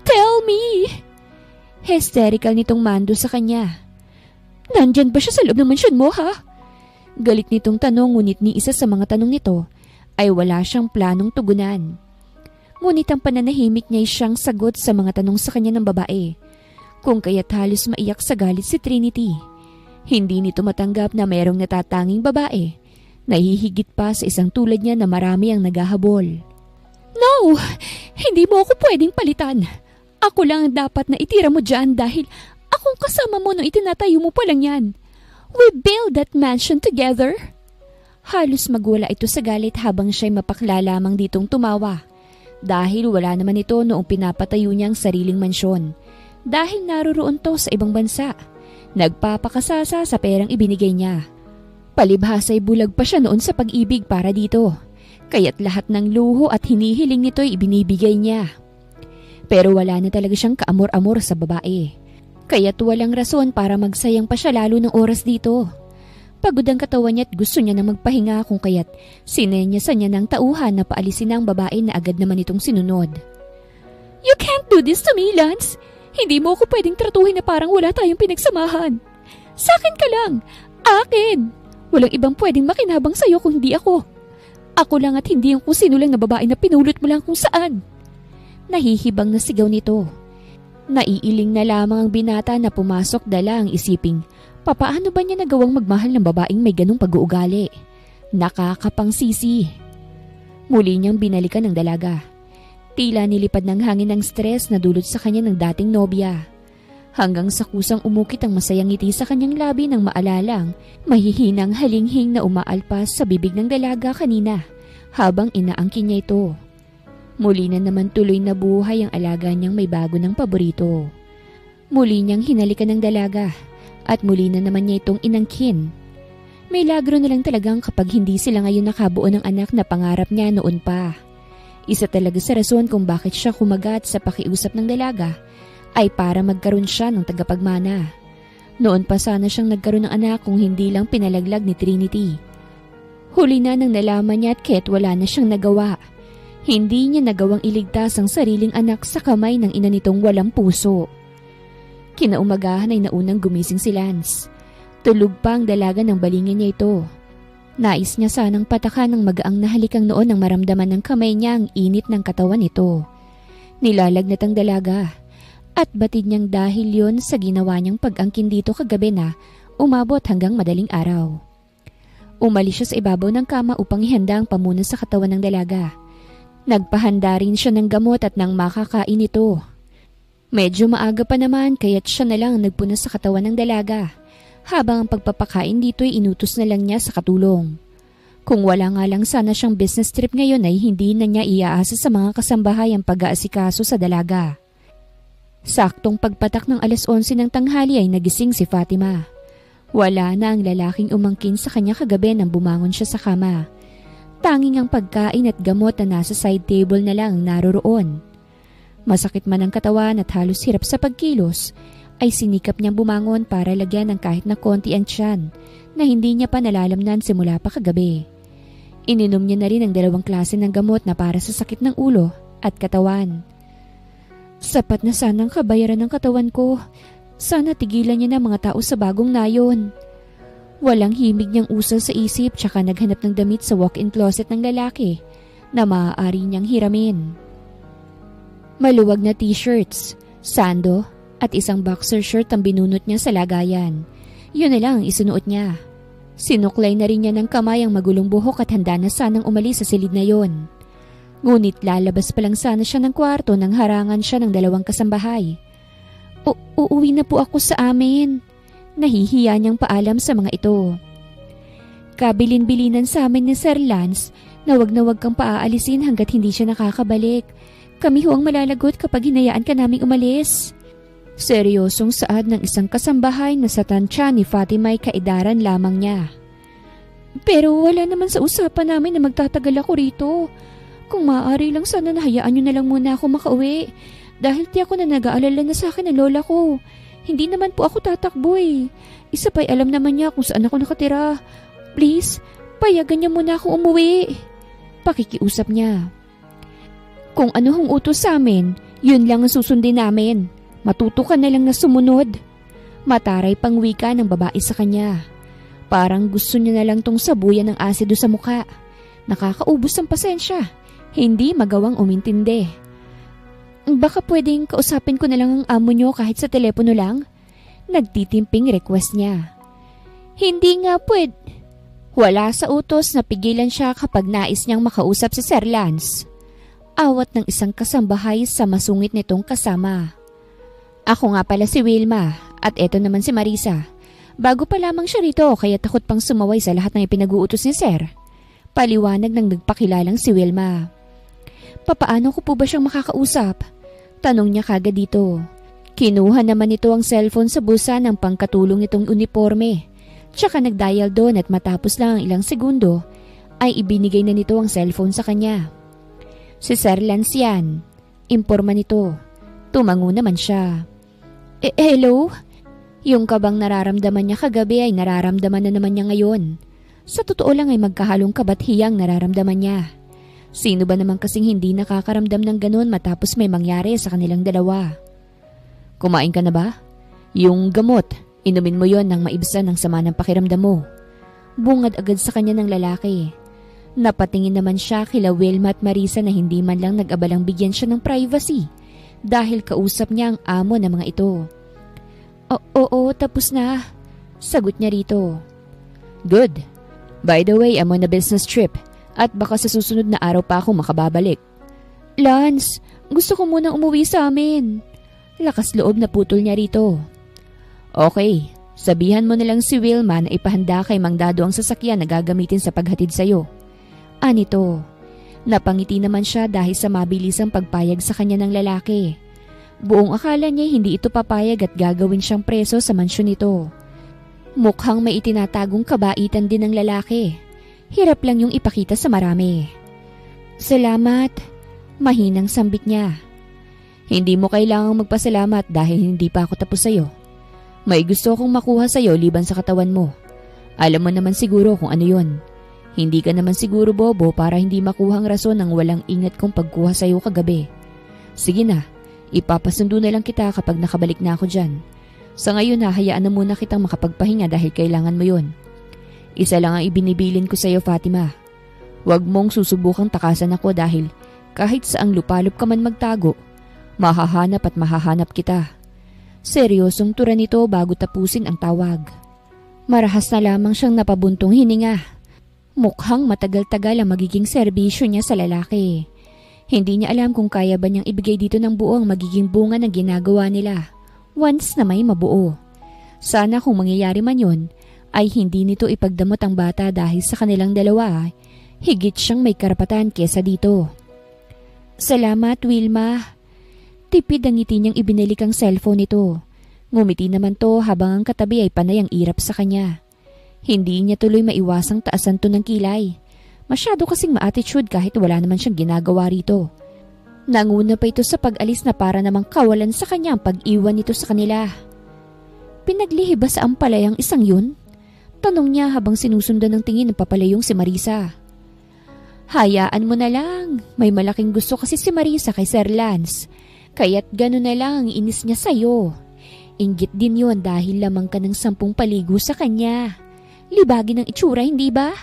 Tell me! Hysterical nitong mando sa kanya. Nandyan ba siya sa loob ng mansyon mo, ha? Galit nitong tanong ngunit ni isa sa mga tanong nito ay wala siyang planong tugunan. Ngunit ang pananahimik niya ay siyang sagot sa mga tanong sa kanya ng babae. Kung kaya't halos maiyak sa galit si Trinity. Hindi nito matanggap na mayroong natatanging babae na hihigit pa sa isang tulad niya na marami ang naghahabol. No! Hindi mo ako pwedeng palitan. Ako lang ang dapat na itira mo dyan dahil akong kasama mo nung itinatayo mo pa lang yan. We build that mansion together. Halos magwala ito sa galit habang siya'y mapakla lamang ditong tumawa. Dahil wala naman ito noong pinapatayo niyang sariling mansyon. Dahil naroroon to sa ibang bansa. Nagpapakasasa sa perang ibinigay niya. Palibhasa'y bulag pa siya noon sa pag-ibig para dito. kaya't lahat ng luho at hinihiling nito'y ibinibigay niya. Pero wala na talaga siyang kaamor-amor sa babae. Kaya't walang rason para magsayang pa siya lalo ng oras dito. Pagod ang katawan niya at gusto niya na magpahinga kung kaya't sinenyasan niya ng tauhan na paalisin ang babae na agad naman itong sinunod. You can't do this to me, Lance! Hindi mo ako pwedeng tratuhin na parang wala tayong pinagsamahan. Sa akin ka lang! Akin! Walang ibang pwedeng makinabang sa'yo kung hindi ako. Ako lang at hindi yung kung sino lang na babae na pinulot mo lang kung saan. Nahihibang na sigaw nito. Naiiling na lamang ang binata na pumasok dala ang isiping, papaano ba niya nagawang magmahal ng babaeng may ganong pag-uugali? Nakakapangsisi. Muli niyang binalikan ng dalaga. Tila nilipad ng hangin ng stress na dulot sa kanya ng dating nobya. Hanggang sa kusang umukit ang masayang ngiti sa kanyang labi nang maalalang mahihinang halinghing na umaalpas sa bibig ng dalaga kanina habang inaangkin niya ito. Muli na naman tuloy na buhay ang alaga niyang may bago ng paborito. Muli niyang hinalikan ng dalaga at muli na naman niya itong inangkin. May lagro na lang talagang kapag hindi sila ngayon nakabuo ng anak na pangarap niya noon pa. Isa talaga sa rason kung bakit siya kumagat sa pakiusap ng dalaga ay para magkaroon siya ng tagapagmana. Noon pa sana siyang nagkaroon ng anak kung hindi lang pinalaglag ni Trinity. Huli na nang nalaman niya at kahit wala na siyang nagawa. Hindi niya nagawang iligtas ang sariling anak sa kamay ng ina nitong walang puso. Kinaumagahan ay naunang gumising si Lance. Tulog pa ang dalaga ng balingin niya ito. Nais niya sanang patakan ng magaang nahalikang noon nang maramdaman ng kamay niya ang init ng katawan nito. Nilalagnat ang dalaga. At batid niyang dahil yon sa ginawa niyang pag-angkin dito kagabi na umabot hanggang madaling araw. Umalis siya sa ibabaw ng kama upang ihanda ang pamunas sa katawan ng dalaga. Nagpahanda rin siya ng gamot at nang makakain ito. Medyo maaga pa naman kaya't siya na lang nagpunas sa katawan ng dalaga. Habang ang pagpapakain dito'y inutos na lang niya sa katulong. Kung wala nga lang sana siyang business trip ngayon ay hindi na niya iaasa sa mga kasambahay ang pag-aasikaso sa dalaga. Saktong pagpatak ng 11:00 ng tanghali ay nagising si Fatima. Wala na ang lalaking umangkin sa kanya kagabi nang bumangon siya sa kama. Tanging ang pagkain at gamot na nasa side table na lang naroroon. Masakit man ang katawan at halos hirap sa pagkilos, ay sinikap niyang bumangon para lagyan ng kahit na konti ang tiyan na hindi niya pa nalalamnan simula pa kagabi. Ininom niya na rin ang 2 klase ng gamot na para sa sakit ng ulo at katawan. Sapat na sanang kabayaran ng katawan ko. Sana tigilan niya na mga tao sa bagong nayon. Walang himig niyang usal sa isip tsaka naghanap ng damit sa walk-in closet ng lalaki na maaari niyang hiramin. Maluwag na t-shirts, sando at isang boxer shirt ang binunot niya sa lagayan. Yun na lang ang isunuot niya. Sinuklay na rin niya ng kamay ang magulong buhok at handa na sanang umalis sa silid na yon. Ngunit lalabas pa lang sana siya ng kwarto nang harangan siya ng 2 kasambahay. Uuwi na po ako sa amin. Nahihiya niyang paalam sa mga ito. Kabilin-bilinan sa amin ni Sir Lance na wag kang paaalisin hanggat hindi siya nakakabalik. Kami ho ang malalagot kapag hinayaan ka naming umalis. Seryosong saad ng isang kasambahay na sa tansya ni Fatima ay kaidaran lamang niya. Pero wala naman sa usapan namin na magtatagal ako rito. Kung maaari lang sana nahayaan niyo na lang muna ako makauwi. Dahil tiyak ko na nag-aalala na sa akin ang lola ko. Hindi naman po ako tatakbo eh. Isa pa'y alam naman niya kung saan ako nakatira. Please, payagan niya muna ako umuwi. Pakikiusap niya. Kung ano hong utos sa amin, yun lang ang susundin namin. Matuto ka na lang na sumunod. Mataray pang wika ng babae sa kanya. Parang gusto niya na lang tong sabuyan ng asido sa mukha. Nakakaubos ng pasensya. Hindi magawang umintindi. Baka pwedeng kausapin ko na lang ang amo niyo kahit sa telepono lang? Nagtitimping request niya. Hindi nga pwede. Wala sa utos na pigilan siya kapag nais niyang makausap si Sir Lance. Awat ng isang kasambahay sa masungit nitong kasama. Ako nga pala si Wilma at eto naman si Marisa. Bago pa lamang siya rito kaya takot pang sumaway sa lahat ng ipinag-uutos ni Sir. Paliwanag ng nagpakilalang si Wilma. Papaano ko po ba siyang makakausap? Tanong niya kagad dito. Kinuha naman ito ang cellphone sa busa ng pangkatulong nitong uniforme. Tsaka nagdial doon at matapos lang ang ilang segundo ay ibinigay na nito ang cellphone sa kanya. Si Sir Lance yan. Imporma nito. Tumango naman siya. Hello? Yung kabang nararamdaman niya kagabi ay nararamdaman na naman niya ngayon. Sa totoo lang ay magkahalong kabat hiyang nararamdaman niya. Sino ba naman kasing hindi nakakaramdam ng ganun matapos may mangyari sa kanilang dalawa? Kumain ka na ba? Yung gamot, inumin mo yon nang maibsan ang sama ng pakiramdam mo. Bungad agad sa kanya ng lalaki. Napatingin naman siya kila Wilma at Marisa na hindi man lang nag-abalang bigyan siya ng privacy dahil kausap niya ang amo ng mga ito. Oo, tapos na. Sagot niya rito. Good. By the way, I'm on a business trip at baka sa susunod na araw pa ako makababalik. Lance, gusto ko munang umuwi sa amin. Lakas loob na putol niya rito. Okay, sabihan mo nilang si Wilma na ipahanda kay Mang Dado ang sasakyan na gagamitin sa paghatid sa'yo. Anito, napangiti naman siya dahil sa mabilisang pagpayag sa kanya ng lalaki. Buong akala niya hindi ito papayag at gagawin siyang preso sa mansyon nito. Mukhang may itinatagong kabaitan din ng lalaki. Hirap lang yung ipakita sa marami. Salamat, mahinang sambit niya. Hindi mo kailangang magpasalamat dahil hindi pa ako tapos sa'yo. May gusto akong makuha sa'yo liban sa katawan mo. Alam mo naman siguro kung ano yon. Hindi ka naman siguro bobo para hindi makuhang rason ng walang ingat kong pagkuha sa'yo kagabi. Sige na, ipapasundo na lang kita kapag nakabalik na ako dyan. Sa ngayon hahayaan na muna kitang makapagpahinga dahil kailangan mo yon. Isa lang ang ibinibilin ko sa'yo, Fatima. Huwag mong susubukang takasan ako dahil kahit saang lupalop ka man magtago, mahahanap at mahahanap kita. Seryosong tura nito bago tapusin ang tawag. Marahas na lamang siyang napabuntong hininga. Mukhang matagal-tagal ang magiging serbisyo niya sa lalaki. Hindi niya alam kung kaya ba niyang ibigay dito ng buo ang magiging bunga ng ginagawa nila once na may mabuo. Sana kung mangyayari man yun, ay hindi nito ipagdamot ang bata dahil sa kanilang dalawa, higit siyang may karapatan kesa dito. Salamat, Wilma. Tipid ang ngiti niyang ibinalik ang cellphone nito. Ngumiti naman to habang ang katabi ay panay ang irap sa kanya. Hindi niya tuloy maiwasang taasan to ng kilay. Masyado kasing ma-attitude kahit wala naman siyang ginagawa rito. Nanguna pa ito sa pag-alis na para namang kawalan sa kanya ang pag-iwan nito sa kanila. Pinaglihi ba sa ampalayang isang yun? Tanong niya habang sinusundan ng tingin ng papalayong si Marisa. Hayaan mo na lang. May malaking gusto kasi si Marisa kay Sir Lance. Kaya't gano'n na lang ang inis niya sa'yo. Inggit din yon dahil lamang ka ng 10 paligo sa kanya. Libagin ang itsura, hindi ba?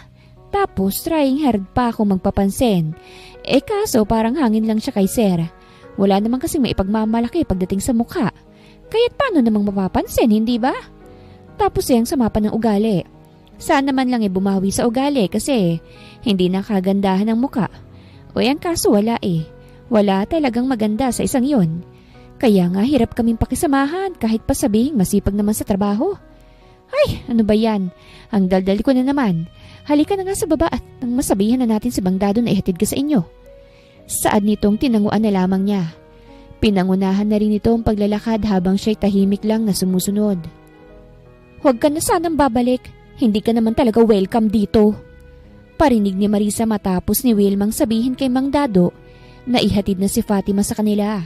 Tapos trying hard pa ako magpapansin. Kaso parang hangin lang siya kay Sir. Wala naman kasing maipagmamalaki pagdating sa mukha. Kaya't paano namang mapapansin, hindi ba? Tapos ang sama pa ng ugali. Sana man lang bumawi sa ugali kasi hindi nakagandahan ang muka. O ang kaso wala Wala talagang maganda sa isang yon. Kaya nga hirap kaming pakisamahan kahit pa sabihing masipag naman sa trabaho. Ay, ano ba yan? Ang daldal ko na naman. Halika na nga sa baba at nang masabihan na natin si Mang Dado na ihatid ka sa inyo. Saad nitong tinanguan na lamang niya. Pinangunahan na rin ito ang paglalakad habang siya'y tahimik lang na sumusunod. Huwag ka na sanang babalik. Hindi ka naman talaga welcome dito. Parinig ni Marisa matapos ni Wilmang sabihin kay Mang Dado na ihatid na si Fatima sa kanila.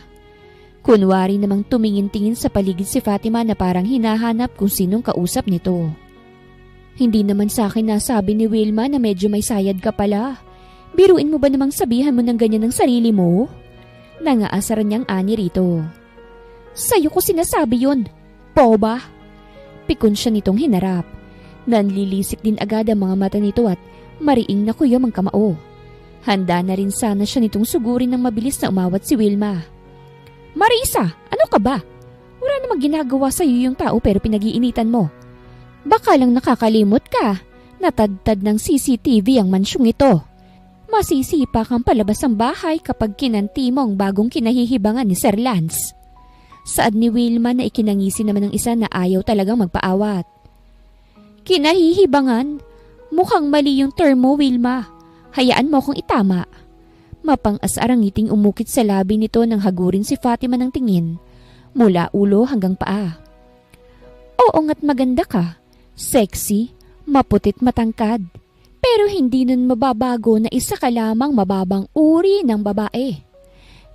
Kunwari namang tumingin-tingin sa paligid si Fatima na parang hinahanap kung sinong kausap nito. Hindi naman sa akin nasabi ni Wilma na medyo may sayad ka pala. Biruin mo ba namang sabihan mo ng ganyan ng sarili mo? Nangaasar niyang ani rito. Sa'yo ko sinasabi yun. Po ba? Pikon siya nitong hinarap. Nanlilisik din agad ang mga mata nito at mariing na kuyom ang kamao. Handa na rin sana siya nitong sugurin ng mabilis na umawat si Wilma. Marisa, ano ka ba? Wala namang ginagawa sa iyo yung tao pero pinag-iinitan mo. Baka lang nakakalimot ka. Natadtad ng CCTV ang mansyong ito. Masisipa kang palabas ng bahay kapag kinanti mo ang bagong kinahihibangan ni Sir Lance. Saad ni Wilma na ikinangisi naman ng isa na ayaw talagang magpaawat. Kinahihibangan? Mukhang mali yung term mo, Wilma. Hayaan mo akong itama. Mapang-asar ang ngiting umukit sa labi nito nang hagurin si Fatima ng tingin, mula ulo hanggang paa. Oo nga't maganda ka. Sexy, maputit matangkad. Pero hindi nun mababago na isa ka lamang mababang uri ng babae.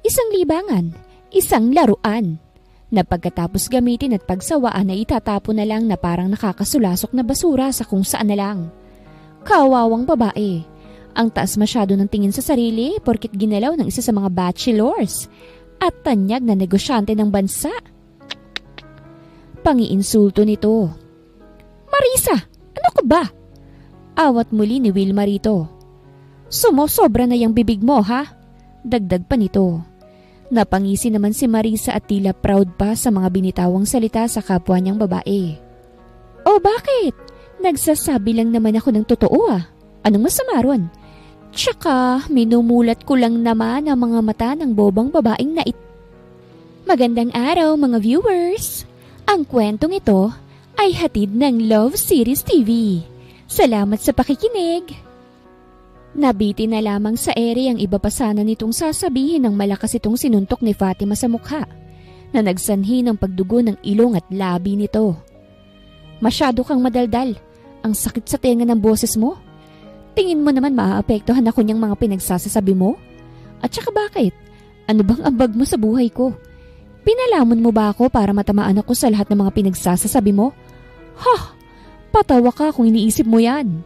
Isang libangan, isang laruan, na pagkatapos gamitin at pagsawaan ay itatapon na lang na parang nakakasulasok na basura sa kung saan na lang. Kawawang babae. Ang taas masyado ng tingin sa sarili porkit ginalaw ng isa sa mga bachelors at tanyag na negosyante ng bansa. Pangiinsulto nito. Marisa, ano ka ba? Awat muli ni Wilma rito. Sumosobra na yung bibig mo, ha? Dagdag pa nito. Napangisi naman si Marisa at tila proud pa sa mga binitawang salita sa kapwa niyang babae. O bakit? Nagsasabi lang naman ako ng totoo Anong masama ron? Tsaka minumulat ko lang naman ang mga mata ng bobang babaeng Magandang araw mga viewers! Ang kwentong ito ay hatid ng Love Series TV. Salamat sa pakikinig! Nabiti na lamang sa ere ang iba pa sana nitong sasabihin ng malakas itong sinuntok ni Fatima sa mukha na nagsanhi ng pagdugo ng ilong at labi nito. Masyado kang madaldal. Ang sakit sa tenga ng boses mo. Tingin mo naman maaapektuhan ako niyang mga pinagsasasabi mo? At saka bakit? Ano bang ambag mo sa buhay ko? Pinalamon mo ba ako para matamaan ako sa lahat ng mga pinagsasasabi mo? Patawa ka kung iniisip mo yan.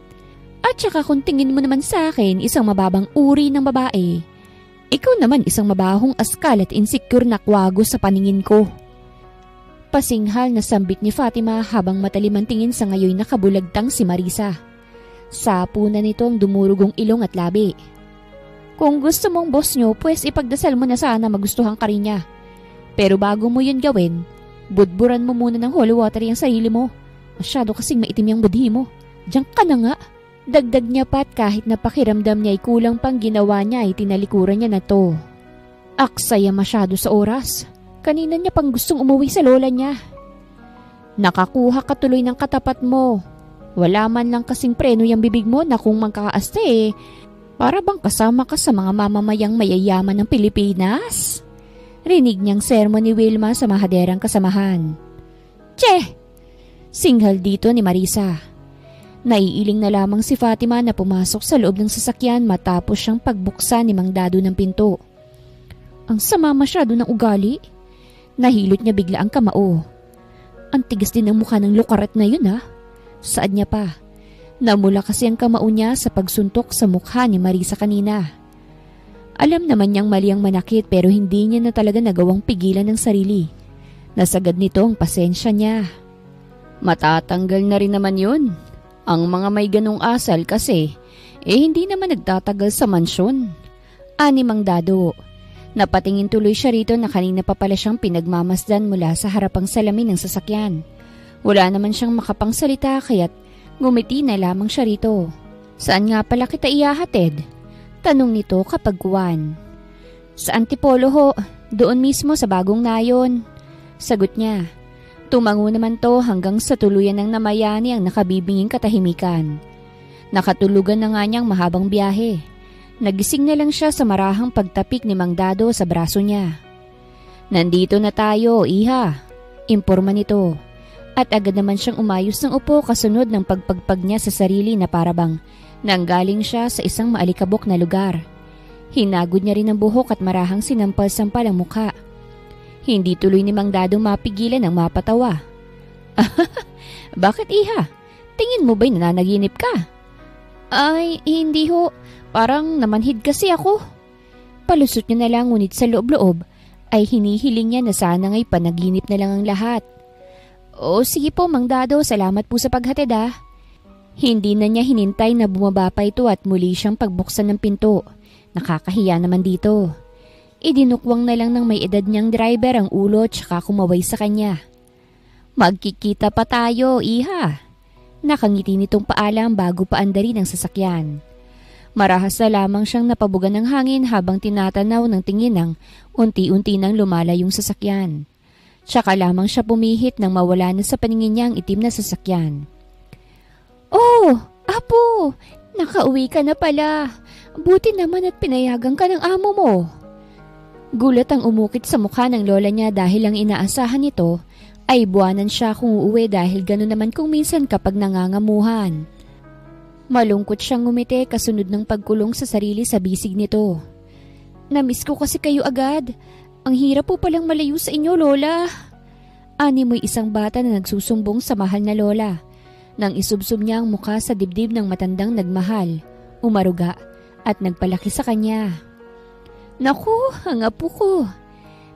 At saka kung tingin mo naman sa akin isang mababang uri ng babae, ikaw naman isang mabahong askal at insecure na kwago sa paningin ko. Pasinghal na sambit ni Fatima habang matalim ang tingin sa ngayon nakabulagtang si Marisa. Sapo na nitong dumurugong ilong at labi. Kung gusto mong boss nyo, pues ipagdasal mo na sana magustuhan ka rin niya. Pero bago mo yun gawin, budburan mo muna ng holy water yung sarili mo. Masyado kasing maitim yung budhi mo. Diyan ka na nga. Dagdag niya pat kahit napakiramdam niya ay kulang pang ginawa niya ay tinalikuran niya na to. Aksaya masyado sa oras. Kanina niya pang gustong umuwi sa lola niya. Nakakuha ka tuloy ng katapat mo. Wala man lang kasing preno yung bibig mo na kung magkakaaste para bang kasama ka sa mga mamamayang mayayaman ng Pilipinas? Rinig niyang sermon ni Wilma sa mahaderang kasamahan. Tse! Singhal dito ni Marisa. Naiiling na lamang si Fatima na pumasok sa loob ng sasakyan matapos siyang pagbuksan ni Mang Dado ng pinto. Ang sama masyado ng ugali. Nahilot niya bigla ang kamao. Ang tigas din ng mukha ng lukaret na yun Saad niya pa. Namula kasi ang kamao niya sa pagsuntok sa mukha ni Marisa kanina. Alam naman niyang mali ang manakit pero hindi niya na talaga nagawang pigilan ng sarili. Nasagad nito ang pasensya niya. Matatanggal na rin naman yun. Ang mga may ganong asal kasi, hindi naman nagtatagal sa mansyon. Ani Mang Dado. Napatingin tuloy siya rito na kanina pa pala siyang pinagmamasdan mula sa harapang salamin ng sasakyan. Wala naman siyang makapangsalita kaya't ngumiti na lamang siya rito. Saan nga pala kita ihahatid? Tanong nito kapag kuwan. Sa Antipolo ho, doon mismo sa Bagong Nayon. Sagot niya. Tumango naman to hanggang sa tuluyan ng namayani ang nakabibinging katahimikan. Nakatulugan na nga niyang mahabang biyahe. Nagising na lang siya sa marahang pagtapik ni Mang Dado sa braso niya. Nandito na tayo, iha. Imporma nito. At agad naman siyang umayos ng upo kasunod ng pagpagpag niya sa sarili na parabang nanggaling siya sa isang maalikabok na lugar. Hinagod niya rin ang buhok at marahang sinampal-sampal ang mukha. Hindi tuloy ni Mang Dado mapigilan ang mapatawa. Bakit iha? Tingin mo ba'y nananaginip ka? Ay, hindi ho. Parang namanhid kasi ako. Palusot niya na lang ngunit sa loob-loob ay hinihiling niya na sana nga'y panaginip na lang ang lahat. O sige po Mang Dado, salamat po sa paghatid Hindi na niya hinintay na bumaba pa ito at muli siyang pagbuksan ng pinto. Nakakahiya naman dito. Idinukwang na lang ng may edad niyang driver ang ulo tsaka kumaway sa kanya. Magkikita pa tayo, iha. Nakangiti nitong paalam bago paandarin ang sasakyan. Marahas na lamang siyang napabugan ng hangin habang tinatanaw ng tingin ng unti-unti nang lumalayong sasakyan. Tsaka lamang siya pumihit nang mawala na sa paningin niya ang itim na sasakyan. Oh, apo! Nakauwi ka na pala. Buti naman at pinayagan ka ng amo mo. Gulat ang umukit sa mukha ng lola niya dahil ang inaasahan nito ay buwanan siya kung uuwi dahil gano'n naman kung minsan kapag nangangamuhan. Malungkot siyang ngumiti kasunod ng pagkulong sa sarili sa bisig nito. Namiss ko kasi kayo agad. Ang hirap po palang malayo sa inyo, Lola. Ani mo'y isang bata na nagsusumbong sa mahal na lola. Nang isubsob niya ang mukha sa dibdib ng matandang nagmahal, umaruga at nagpalaki sa kanya. Naku, ang apo ko.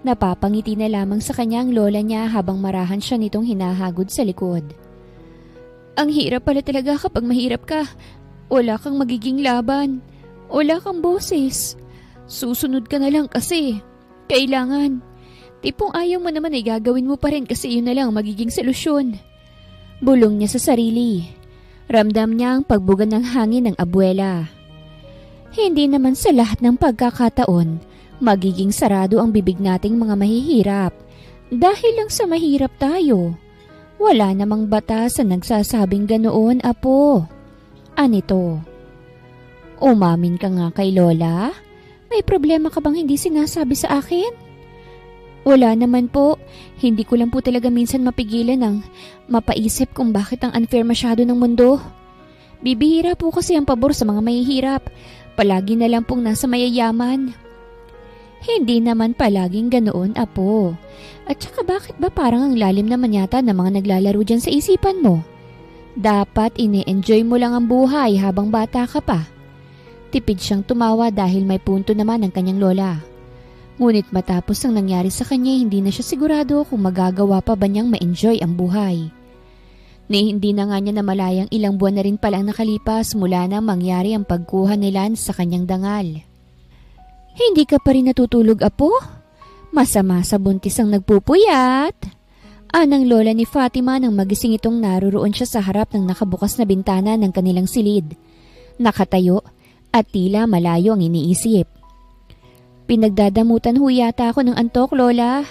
Napapangiti na lamang sa kanya ang lola niya habang marahan siya nitong hinahagod sa likod. Ang hirap pala talaga kapag mahirap ka. Wala kang magiging laban. Wala kang boses. Susunod ka na lang kasi. Kailangan. Tipong ayaw mo naman ay gagawin mo pa rin kasi yun na lang magiging solusyon. Bulong niya sa sarili. Ramdam niya ang pagbuga ng hangin ng abuela. Hindi naman sa lahat ng pagkakataon magiging sarado ang bibig nating mga mahihirap. Dahil lang sa mahirap tayo. Wala namang batas na nagsasabing ganoon, apo. Anito? Umamin ka nga kay Lola? May problema ka bang hindi sinasabi sa akin? Wala naman po. Hindi ko lang po talaga minsan mapigilan ang mapaisip kung bakit ang unfair masyado ng mundo. Bibihira po kasi ang pabor sa mga mahihirap. Palagi na lang pong nasa mayayaman. Hindi naman palaging ganoon, apo. At saka bakit ba parang ang lalim naman yata ng mga naglalaro dyan sa isipan mo? Dapat ini-enjoy mo lang ang buhay habang bata ka pa. Tipid siyang tumawa dahil may punto naman ang kanyang lola. Ngunit matapos ang nangyari sa kanya, hindi na siya sigurado kung magagawa pa ba niyang ma-enjoy ang buhay. Ni hindi na nga niya namalayang ilang buwan na rin palang nakalipas mula nang mangyari ang pagkuha ni Lance sa kanyang dangal. Hindi ka pa rin natutulog, apo? Masama sa buntis ang nagpupuyat. Anang lola ni Fatima nang magising itong naroon siya sa harap ng nakabukas na bintana ng kanilang silid. Nakatayo at tila malayo ang iniisip. Pinagdadamutan ho yata ako ng antok, Lola.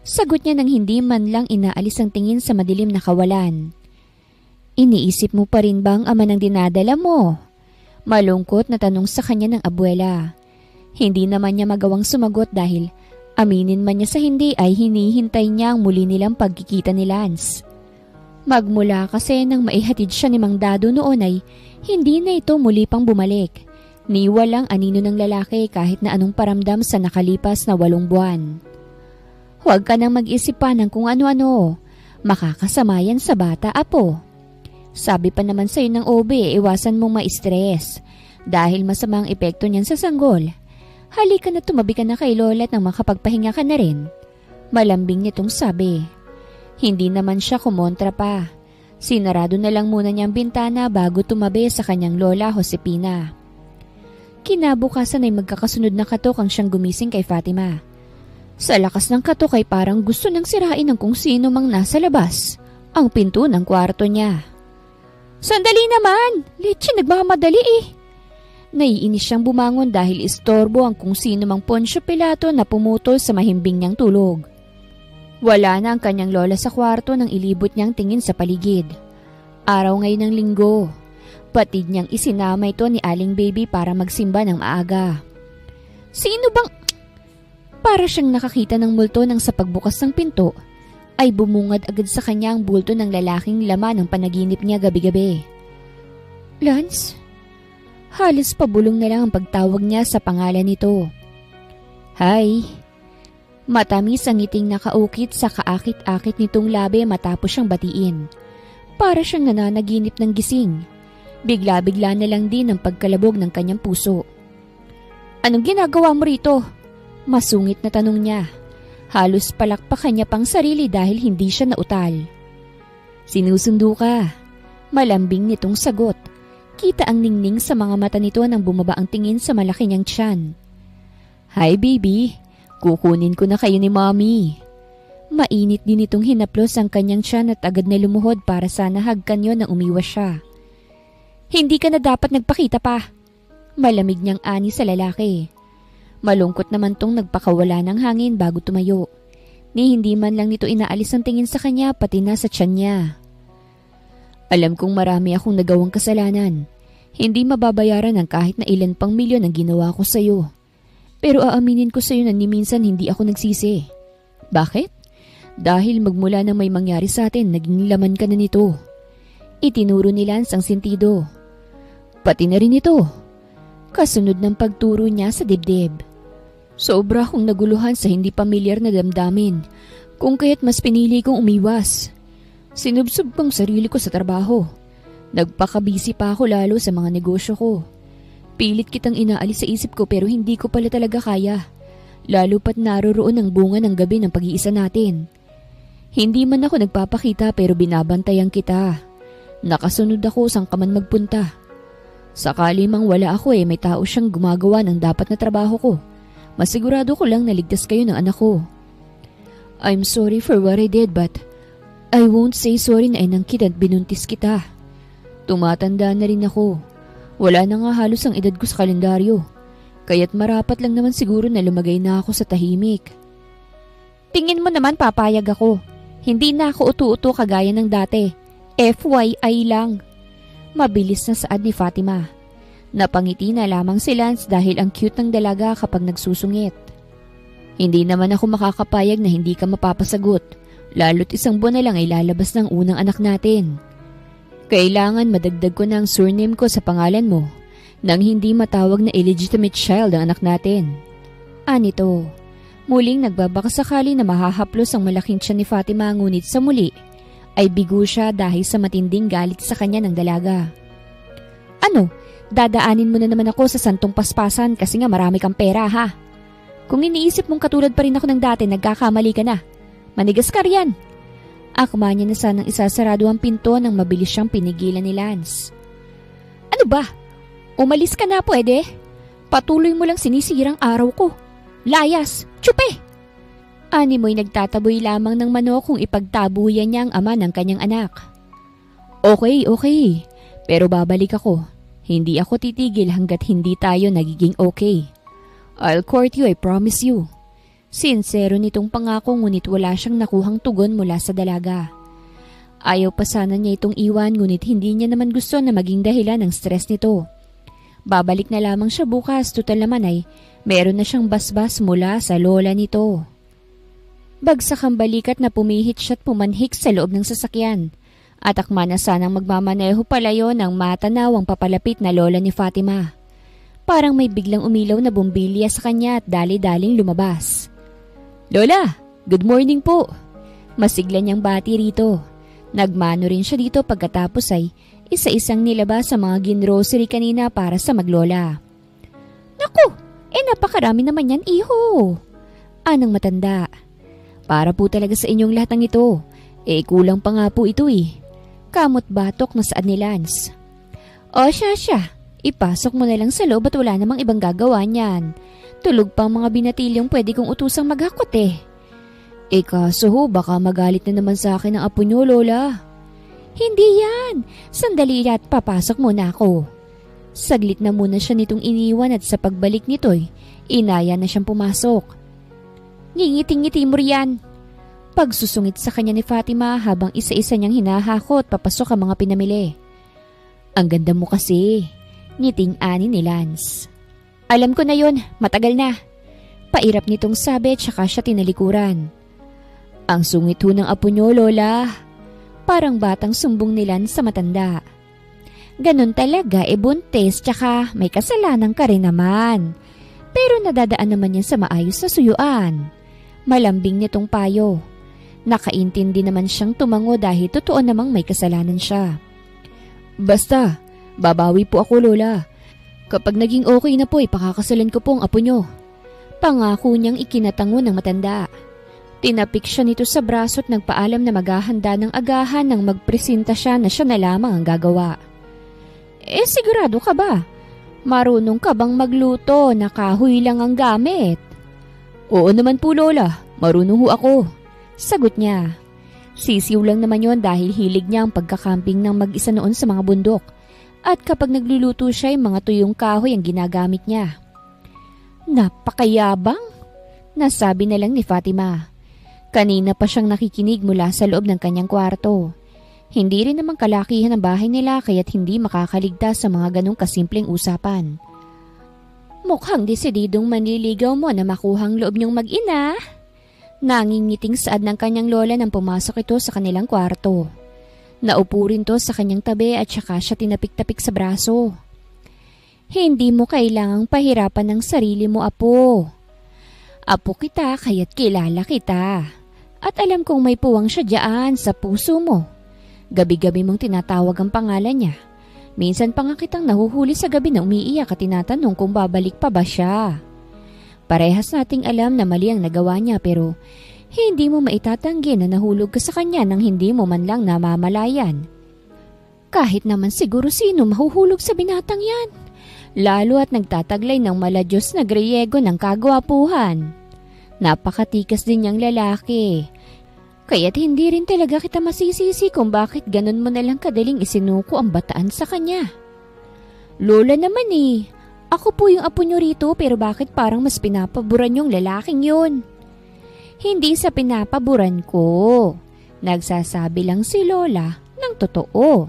Sagot niya nang hindi man lang inaalis ang tingin sa madilim na kawalan. Iniisip mo pa rin bang ama ng dinadala mo? Malungkot na tanong sa kanya ng abuela. Hindi naman niya magawang sumagot dahil aminin man niya sa hindi ay hinihintay niya ang muli nilang pagkikita ni Lance. Magmula kasi nang maihatid siya ni Mang Dado noon ay hindi na ito muli pang bumalik. Ni walang anino ng lalaki kahit na anong paramdam sa nakalipas na 8 buwan. Huwag ka nang mag-isip pa ng kung ano-ano. Makakasama yan sa bata, apo. Sabi pa naman sa'yo ng OB, iwasan mong ma-stress. Dahil masamang epekto niyan sa sanggol. Halika na tumabi ka na kay Lola at nang makapagpahinga ka na rin. Malambing nitong sabi. Hindi naman siya kumontra pa. Sinarado na lang muna niyang bintana bago tumabi sa kanyang lola Josepina. Kinabukasan ay magkakasunod na katok ang siyang gumising kay Fatima. Sa lakas ng katok ay parang gusto nang sirain ng kung sino mang nasa labas ang pinto ng kwarto niya. Sandali naman! Leche, nagmamadali eh! Naiinis siyang bumangon dahil istorbo ang kung sino mang Poncio Pilato na pumutol sa mahimbing niyang tulog. Wala na ang kanyang lola sa kwarto nang ilibot niyang tingin sa paligid. Araw ngayon ng linggo. Patid niyang isinama ito ni Aling Baby para magsimba ng maaga. Sino bang... Para siyang nakakita ng multo nang sa pagbukas ng pinto, ay bumungad agad sa kanya ang bulto ng lalaking laman ng panaginip niya gabi-gabi. Lance? Halos pabulong na lang ang pagtawag niya sa pangalan nito. Hi! Matamis ang ngiting nakaukit sa kaakit-akit nitong labi matapos siyang batiin. Para siyang nananaginip ng gising. Bigla-bigla na lang din ang pagkalabog ng kanyang puso. Anong ginagawa mo rito? Masungit na tanong niya. Halos palakpakan niya pang sarili dahil hindi siya nautal. Sinusundo ka. Malambing nitong sagot. Kita ang ningning sa mga mata nito nang bumaba ang tingin sa malaki niyang tiyan. Hi baby, kukunin ko na kayo ni mommy. Mainit din itong hinaplos ang kanyang tiyan at agad na lumuhod para sana hagkan yon nang umiwas siya. Hindi ka na dapat nagpakita pa. Malamig niyang ani sa lalaki. Malungkot naman tong nagpakawala ng hangin bago tumayo. Ni hindi man lang nito inaalis ang tingin sa kanya pati na sa tiyan niya. Alam kong marami akong nagawang kasalanan. Hindi mababayaran ng kahit na ilan pang milyon ang ginawa ko sa'yo. Pero aaminin ko sa'yo na ni minsan hindi ako nagsisi. Bakit? Dahil magmula nang may mangyari sa atin, naging laman ka na nito. Itinuro ni Lance ang sentido. Pati na rin ito. Kasunod ng pagturo niya sa dibdib. Sobra akong naguluhan sa hindi pamilyar na damdamin, kung kaya't mas pinili kong umiwas. Sinubsob kong sarili ko sa trabaho. Nagpakabisi pa ako lalo sa mga negosyo ko. Pilit kitang inaalis sa isip ko pero hindi ko pala talaga kaya. Lalo pat naroroon ang bunga ng gabi ng pag-iisa natin. Hindi man ako nagpapakita pero binabantayan kita. Nakasunod ako saan ka man magpunta. Sakali mang wala ako may tao siyang gumagawa ng dapat na trabaho ko. Masigurado ko lang naligtas kayo ng anak ko. I'm sorry for what I did but I won't say sorry na inangkin at binuntis kita. Tumatanda na rin ako. Wala na nga halos ang edad ko sa kalendaryo. Kaya't marapat lang naman siguro na lumagay na ako sa tahimik. Tingin mo naman papayag ako. Hindi na ako utu-uto kagaya ng dati. FYI lang. Mabilis na saad ni Fatima. Napangiti na lamang si Lance dahil ang cute ng dalaga kapag nagsusungit. Hindi naman ako makakapayag na hindi ka mapapasagot, lalo't isang buwan na lang ay lalabas ng unang anak natin. Kailangan madagdag ko na ang surname ko sa pangalan mo nang hindi matawag na illegitimate child ang anak natin. Anito, muling nagbabakasakali na mahahaplos ang malaking tiyan ni Fatima ngunit sa muli ay bigo siya dahil sa matinding galit sa kanya ng dalaga. Ano, dadaanin mo na naman ako sa santong paspasan kasi nga marami kang pera ha? Kung iniisip mong katulad pa rin ako ng dati, nagkakamali ka na. Manigas ka riyan. Akma niya na sanang isasarado ang pinto nang mabilis siyang pinigilan ni Lance. Ano ba? Umalis ka na pwede? Patuloy mo lang sinisirang araw ko. Layas! Tsupe! Animoy nagtataboy lamang ng manok kung ipagtabuyan niya ang ama ng kanyang anak. Okay. Pero babalik ako. Hindi ako titigil hanggat hindi tayo nagiging okay. I'll court you, I promise you. Sinsero nitong pangako ngunit wala siyang nakuhang tugon mula sa dalaga. Ayaw pa sana niya itong iwan ngunit hindi niya naman gusto na maging dahilan ng stress nito. Babalik na lamang siya bukas, tutal naman ay meron na siyang basbas mula sa lola nito. Bagsak ang balikat na pumihit siya't pumanhik sa loob ng sasakyan. At akma na sanang magmamaneho palayo ng matanaw ang papalapit na lola ni Fatima. Parang may biglang umilaw na bumbilya sa kanya at dali-daling lumabas. Lola, good morning po. Masigla niyang bati rito. Nagmano rin siya dito pagkatapos ay isa-isang nilabas sa mga ginrocery kanina para sa maglola. Naku, napakarami naman yan iho. Anong matanda? Para po talaga sa inyong lahat ng ito. Kulang pa nga po ito Kamot batok na saad ni Lance. O siya. Ipasok mo na lang sa loob at wala namang ibang gagawa niyan. Tulog pa ang mga binatilyong pwede kong utusang maghakot kaso baka magalit na naman sa akin ang apo niyo, Lola. Hindi yan. Sandali at papasok muna ako. Saglit na muna siya nitong iniwan at sa pagbalik nito'y inaya na siyang pumasok. Ngingiti-ngiti mo riyan. Pagsusungit sa kanya ni Fatima habang isa-isa niyang hinahakot papasok ang mga pinamili. Ang ganda mo kasi. Ngiting ani ni Lance. Alam ko na yon, matagal na. Pairap nitong sabi at saka siya tinalikuran. Ang sungit ho ng apo niyo, Lola. Parang batang sumbong ni Lance sa matanda. Ganon talaga buntis tsaka may kasalanan ka rin naman. Pero nadadaan naman yan sa maayos na suyuan. Malambing nitong payo. Nakaintindi naman siyang tumango dahil totoo namang may kasalanan siya. Basta, babawi po ako, Lola. Kapag naging okay na po, ipakakasalan ko po ang apo nyo. Pangako niyang ikinatango ng matanda. Tinapik siya nito sa braso at nagpaalam na maghahanda ng agahan nang magpresenta siya na siya na lamang ang gagawa. Sigurado ka ba? Marunong ka bang magluto na kahoy lang ang gamit? Oo naman po, Lola. Marunong ho ako. Sagot niya. Sisiw lang naman yon dahil hilig niya ang pagkakamping ng mag-isa noon sa mga bundok. At kapag nagluluto siya, mga tuyong kahoy ang ginagamit niya. Napakayabang, nasabi na lang ni Fatima. Kanina pa siyang nakikinig mula sa loob ng kanyang kwarto. Hindi rin namang kalakihan ang bahay nila kaya't hindi makakaligtas sa mga ganong kasimpleng usapan. Mukhang desididong manliligaw mo na makuhang loob niyong mag-ina. Nangingiting saad ng kanyang lola nang pumasok ito sa kanilang kwarto. Naupo rin to sa kanyang tabi at saka siya tinapik-tapik sa braso. Hindi mo kailangang pahirapan ng sarili mo, apo. Apo kita kaya't kilala kita. At alam kong may puwang siya diyaan sa puso mo. Gabi-gabi mong tinatawag ang pangalan niya. Minsan pa nga kitang nahuhuli sa gabi na umiiyak at tinatanong kung babalik pa ba siya. Parehas nating alam na mali ang nagawa niya pero hindi mo maitatanggi na nahulog ka sa kanya nang hindi mo man lang namamalayan. Kahit naman siguro sino mahuhulog sa binatang yan. Lalo at nagtataglay ng maladyos na griyego ng kagwapuhan. Napakatikas din niyang lalaki. Kaya't hindi rin talaga kita masisisi kung bakit ganun mo nalang kadaling isinuko ang bataan sa kanya. Lola naman ako po yung apo nyo rito pero bakit parang mas pinapaboran yung lalaking yun? Hindi sa pinapaboran ko. Nagsasabi lang si Lola ng totoo.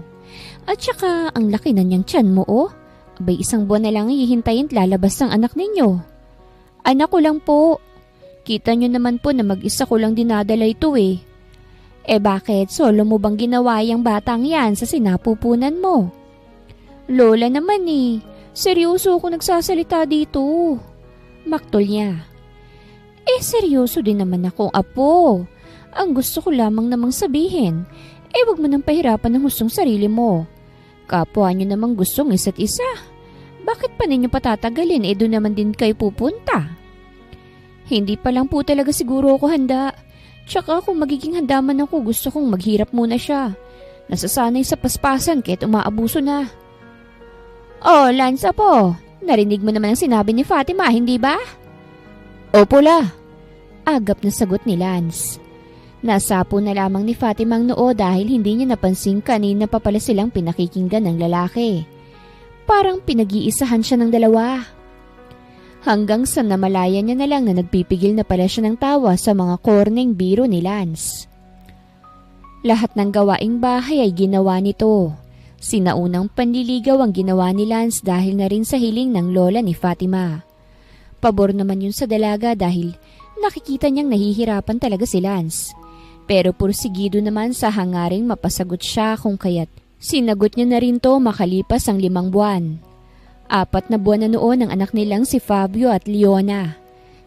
At saka ang laki na niyang tiyan mo Abay 1 buwan na lang hihintayin lalabas ang anak ninyo. Anak ko lang po. Kita nyo naman po na mag-isa ko lang dinadala ito bakit solo mo bang ginawa yung batang yan sa sinapupunan mo? Lola naman seryoso ako nagsasalita dito. Maktol niya. Seryoso din naman ako, apo. Ang gusto ko lamang namang sabihin, wag mo nang pahirapan ng hustong sarili mo. Kapwa nyo namang gustong isa't isa. Bakit pa ninyo patatagalin doon naman din kayo pupunta? Hindi pa lang po talaga siguro ako handa. Tsaka kung magiging handa man ako, gusto kong maghirap muna siya. Nasasanay sa paspasan kahit umaabuso na. Oh, Lance po, narinig mo naman ang sinabi ni Fatima, hindi ba? Opo la. Agap na sagot ni Lance. Nasapo na lamang ni Fatima ang noo dahil hindi niya napansin kanina pa pala silang pinakikinggan ng lalaki. Parang pinag-iisahan siya ng dalawa. Hanggang sa namalayan niya na lang na nagpipigil na pala siya ng tawa sa mga korneng biro ni Lance. Lahat ng gawaing bahay ay ginawa nito. Sinaunang panliligaw ang ginawa ni Lance dahil na rin sa hiling ng lola ni Fatima. Pabor naman yun sa dalaga dahil nakikita niyang nahihirapan talaga si Lance. Pero pursigido naman sa hangaring mapasagot siya kung kaya't sinagot niya na rin to makalipas ang 5 buwan. 4 na buwan na noon ang anak nilang si Fabio at Leona.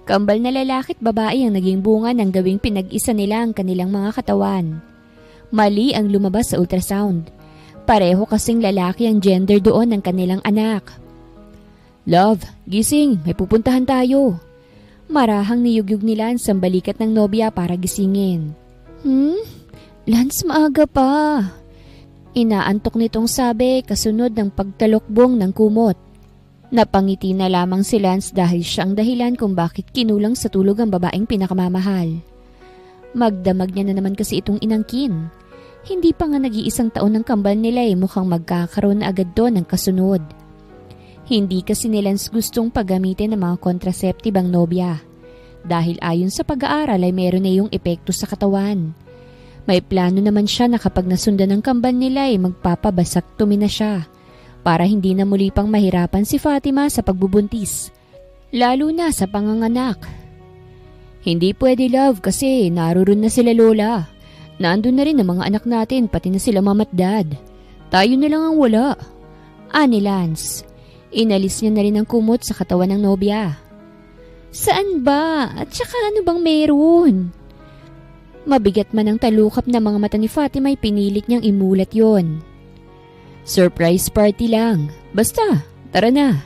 Kambal na lalaki't babae ang naging bunga ng gawing pinag-isa nila ang kanilang mga katawan. Mali ang lumabas sa ultrasound. Pareho kasing lalaki ang gender doon ng kanilang anak. Love, gising, may pupuntahan tayo. Marahang niyugyug ni Lance ang balikat ng nobya para gisingin. Lance, maaga pa. Inaantok nitong sabi kasunod ng pagtalokbong ng kumot. Napangiti na lamang si Lance dahil siya ang dahilan kung bakit kinulang sa tulog ang babaeng pinakamamahal. Magdamag niya na naman kasi itong inangkin. Hindi pa nga nag-iisang taon ng kambal nila mukhang magkakaroon na agad doon ng kasunod. Hindi kasi ni Lance gustong paggamitin ng mga contraceptive ang nobya. Dahil ayon sa pag-aaral ay meron na yung epekto sa katawan. May plano naman siya na kapag nasundan ng kambal nila magpapabasaktomy na siya. Para hindi na muli pang mahirapan si Fatima sa pagbubuntis. Lalo na sa panganganak. Hindi pwede love kasi naroon na sila lola. Naandun na rin ang mga anak natin pati na sila mama at dad. Tayo na lang ang wala. Ani Lance. Inalis niya na rin ang kumot sa katawan ng nobya. Saan ba? At saka ano bang meron? Mabigat man ang talukap na mga mata ni Fatima ay pinilit niyang imulat yon. Surprise party lang. Basta, tara na.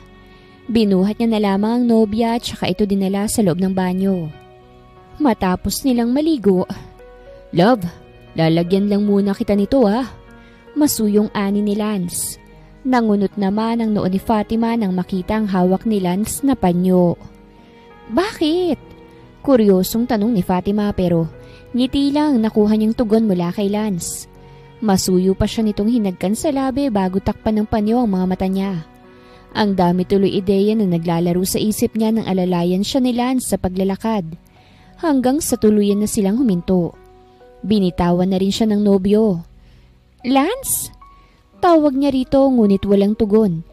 Binuhat niya na lamang ang nobya at saka ito dinala sa loob ng banyo. Matapos nilang maligo, Love, lalagyan lang muna kita nito Masuyong ani ni Lance. Nangunot naman ang noo ni Fatima nang makita ang hawak ni Lance na panyo. Bakit? Kuryosong tanong ni Fatima pero ngiti lang nakuha niyang tugon mula kay Lance. Masuyo pa siya nitong hinagkan sa labi bago takpan ng panyo ang mga mata niya. Ang dami tuloy ideya na naglalaro sa isip niya nang alalayan siya ni Lance sa paglalakad. Hanggang sa tuluyan na silang huminto. Binitawan na rin siya ng nobyo. Lance? Tawag niya rito ngunit walang tugon.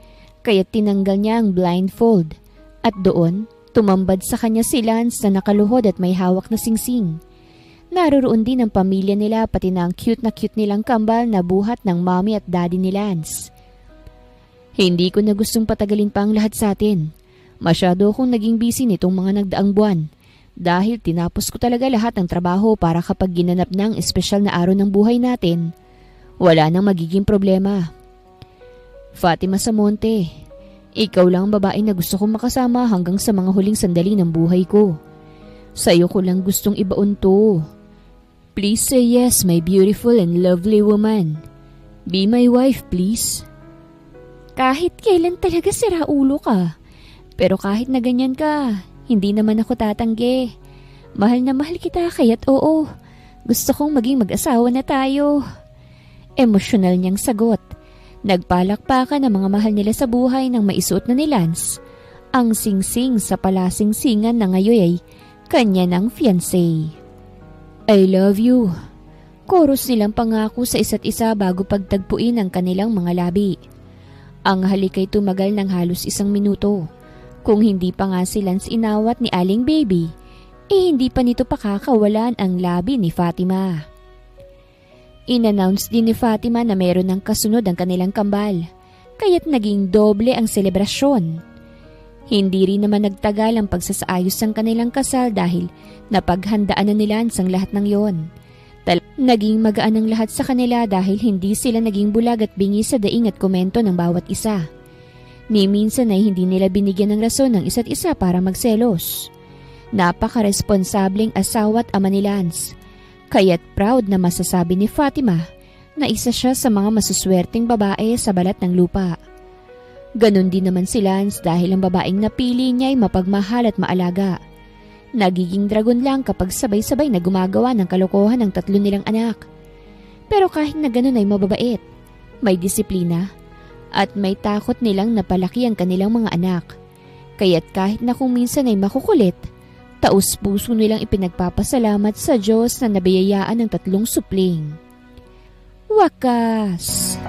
Kaya tinanggal niya ang blindfold. At doon, tumambad sa kanya si Lance na nakaluhod at may hawak na singsing. Naroroon din ang pamilya nila pati na ang cute nilang kambal na buhat ng mommy at daddy ni Lance. Hindi ko na gustong patagalin pa ang lahat sa atin. Masyado akong naging busy nitong mga nagdaang buwan dahil tinapos ko talaga lahat ng trabaho para kapag ginanap na ang espesyal na araw ng buhay natin, wala nang magiging problema. Fatima Samonte, ikaw lang ang babae na gusto kong makasama hanggang sa mga huling sandali ng buhay ko. Sa'yo ko lang gustong ibaon to. Please say yes, my beautiful and lovely woman. Be my wife, please. Kahit kailan talaga sira ulo ka. Pero kahit na ganyan ka, hindi naman ako tatanggi. Mahal na mahal kita kaya't oo. Gusto kong maging mag-asawa na tayo. Emosyonal niyang sagot. Nagpalakpakan ang mga mahal nila sa buhay nang maisuot na ni Lance ang singsing sa palasingsingan na ngayon ay kanya ng fiancé. I love you. Chorus nilang pangako sa isa't isa bago pagtagpuin ang kanilang mga labi. Ang halik ay tumagal ng halos 1 minuto. Kung hindi pa nga si Lance inawat ni Aling Baby, hindi pa nito pakakawalan ang labi ni Fatima. In-announce din ni Fatima na meron ng kasunod ang kanilang kambal, kaya't naging doble ang selebrasyon. Hindi rin naman nagtagal ang pagsasaayos ng kanilang kasal dahil napaghandaan na nila ang lahat ng yon. Naging magaan ang lahat sa kanila dahil hindi sila naging bulag at bingi sa daing at komento ng bawat isa. Ni minsan ay hindi nila binigyan ng rason ng isa't isa para magselos. Napaka-responsableng asawa at ama ni Lance. Kaya't proud na masasabi ni Fatima na isa siya sa mga masuswerteng babae sa balat ng lupa. Ganon din naman si Lance dahil ang babaeng napili niya ay mapagmahal at maalaga. Nagiging dragon lang kapag sabay-sabay na gumagawa ng kalokohan ng 3 nilang anak. Pero kahit na ganon ay mababait, may disiplina, at may takot nilang napalaki ang kanilang mga anak. Kaya't kahit na kung minsan ay makukulit, taus-puso nilang ipinagpapasalamat sa Diyos na nabiyayaan ng 3 supling. Wakas!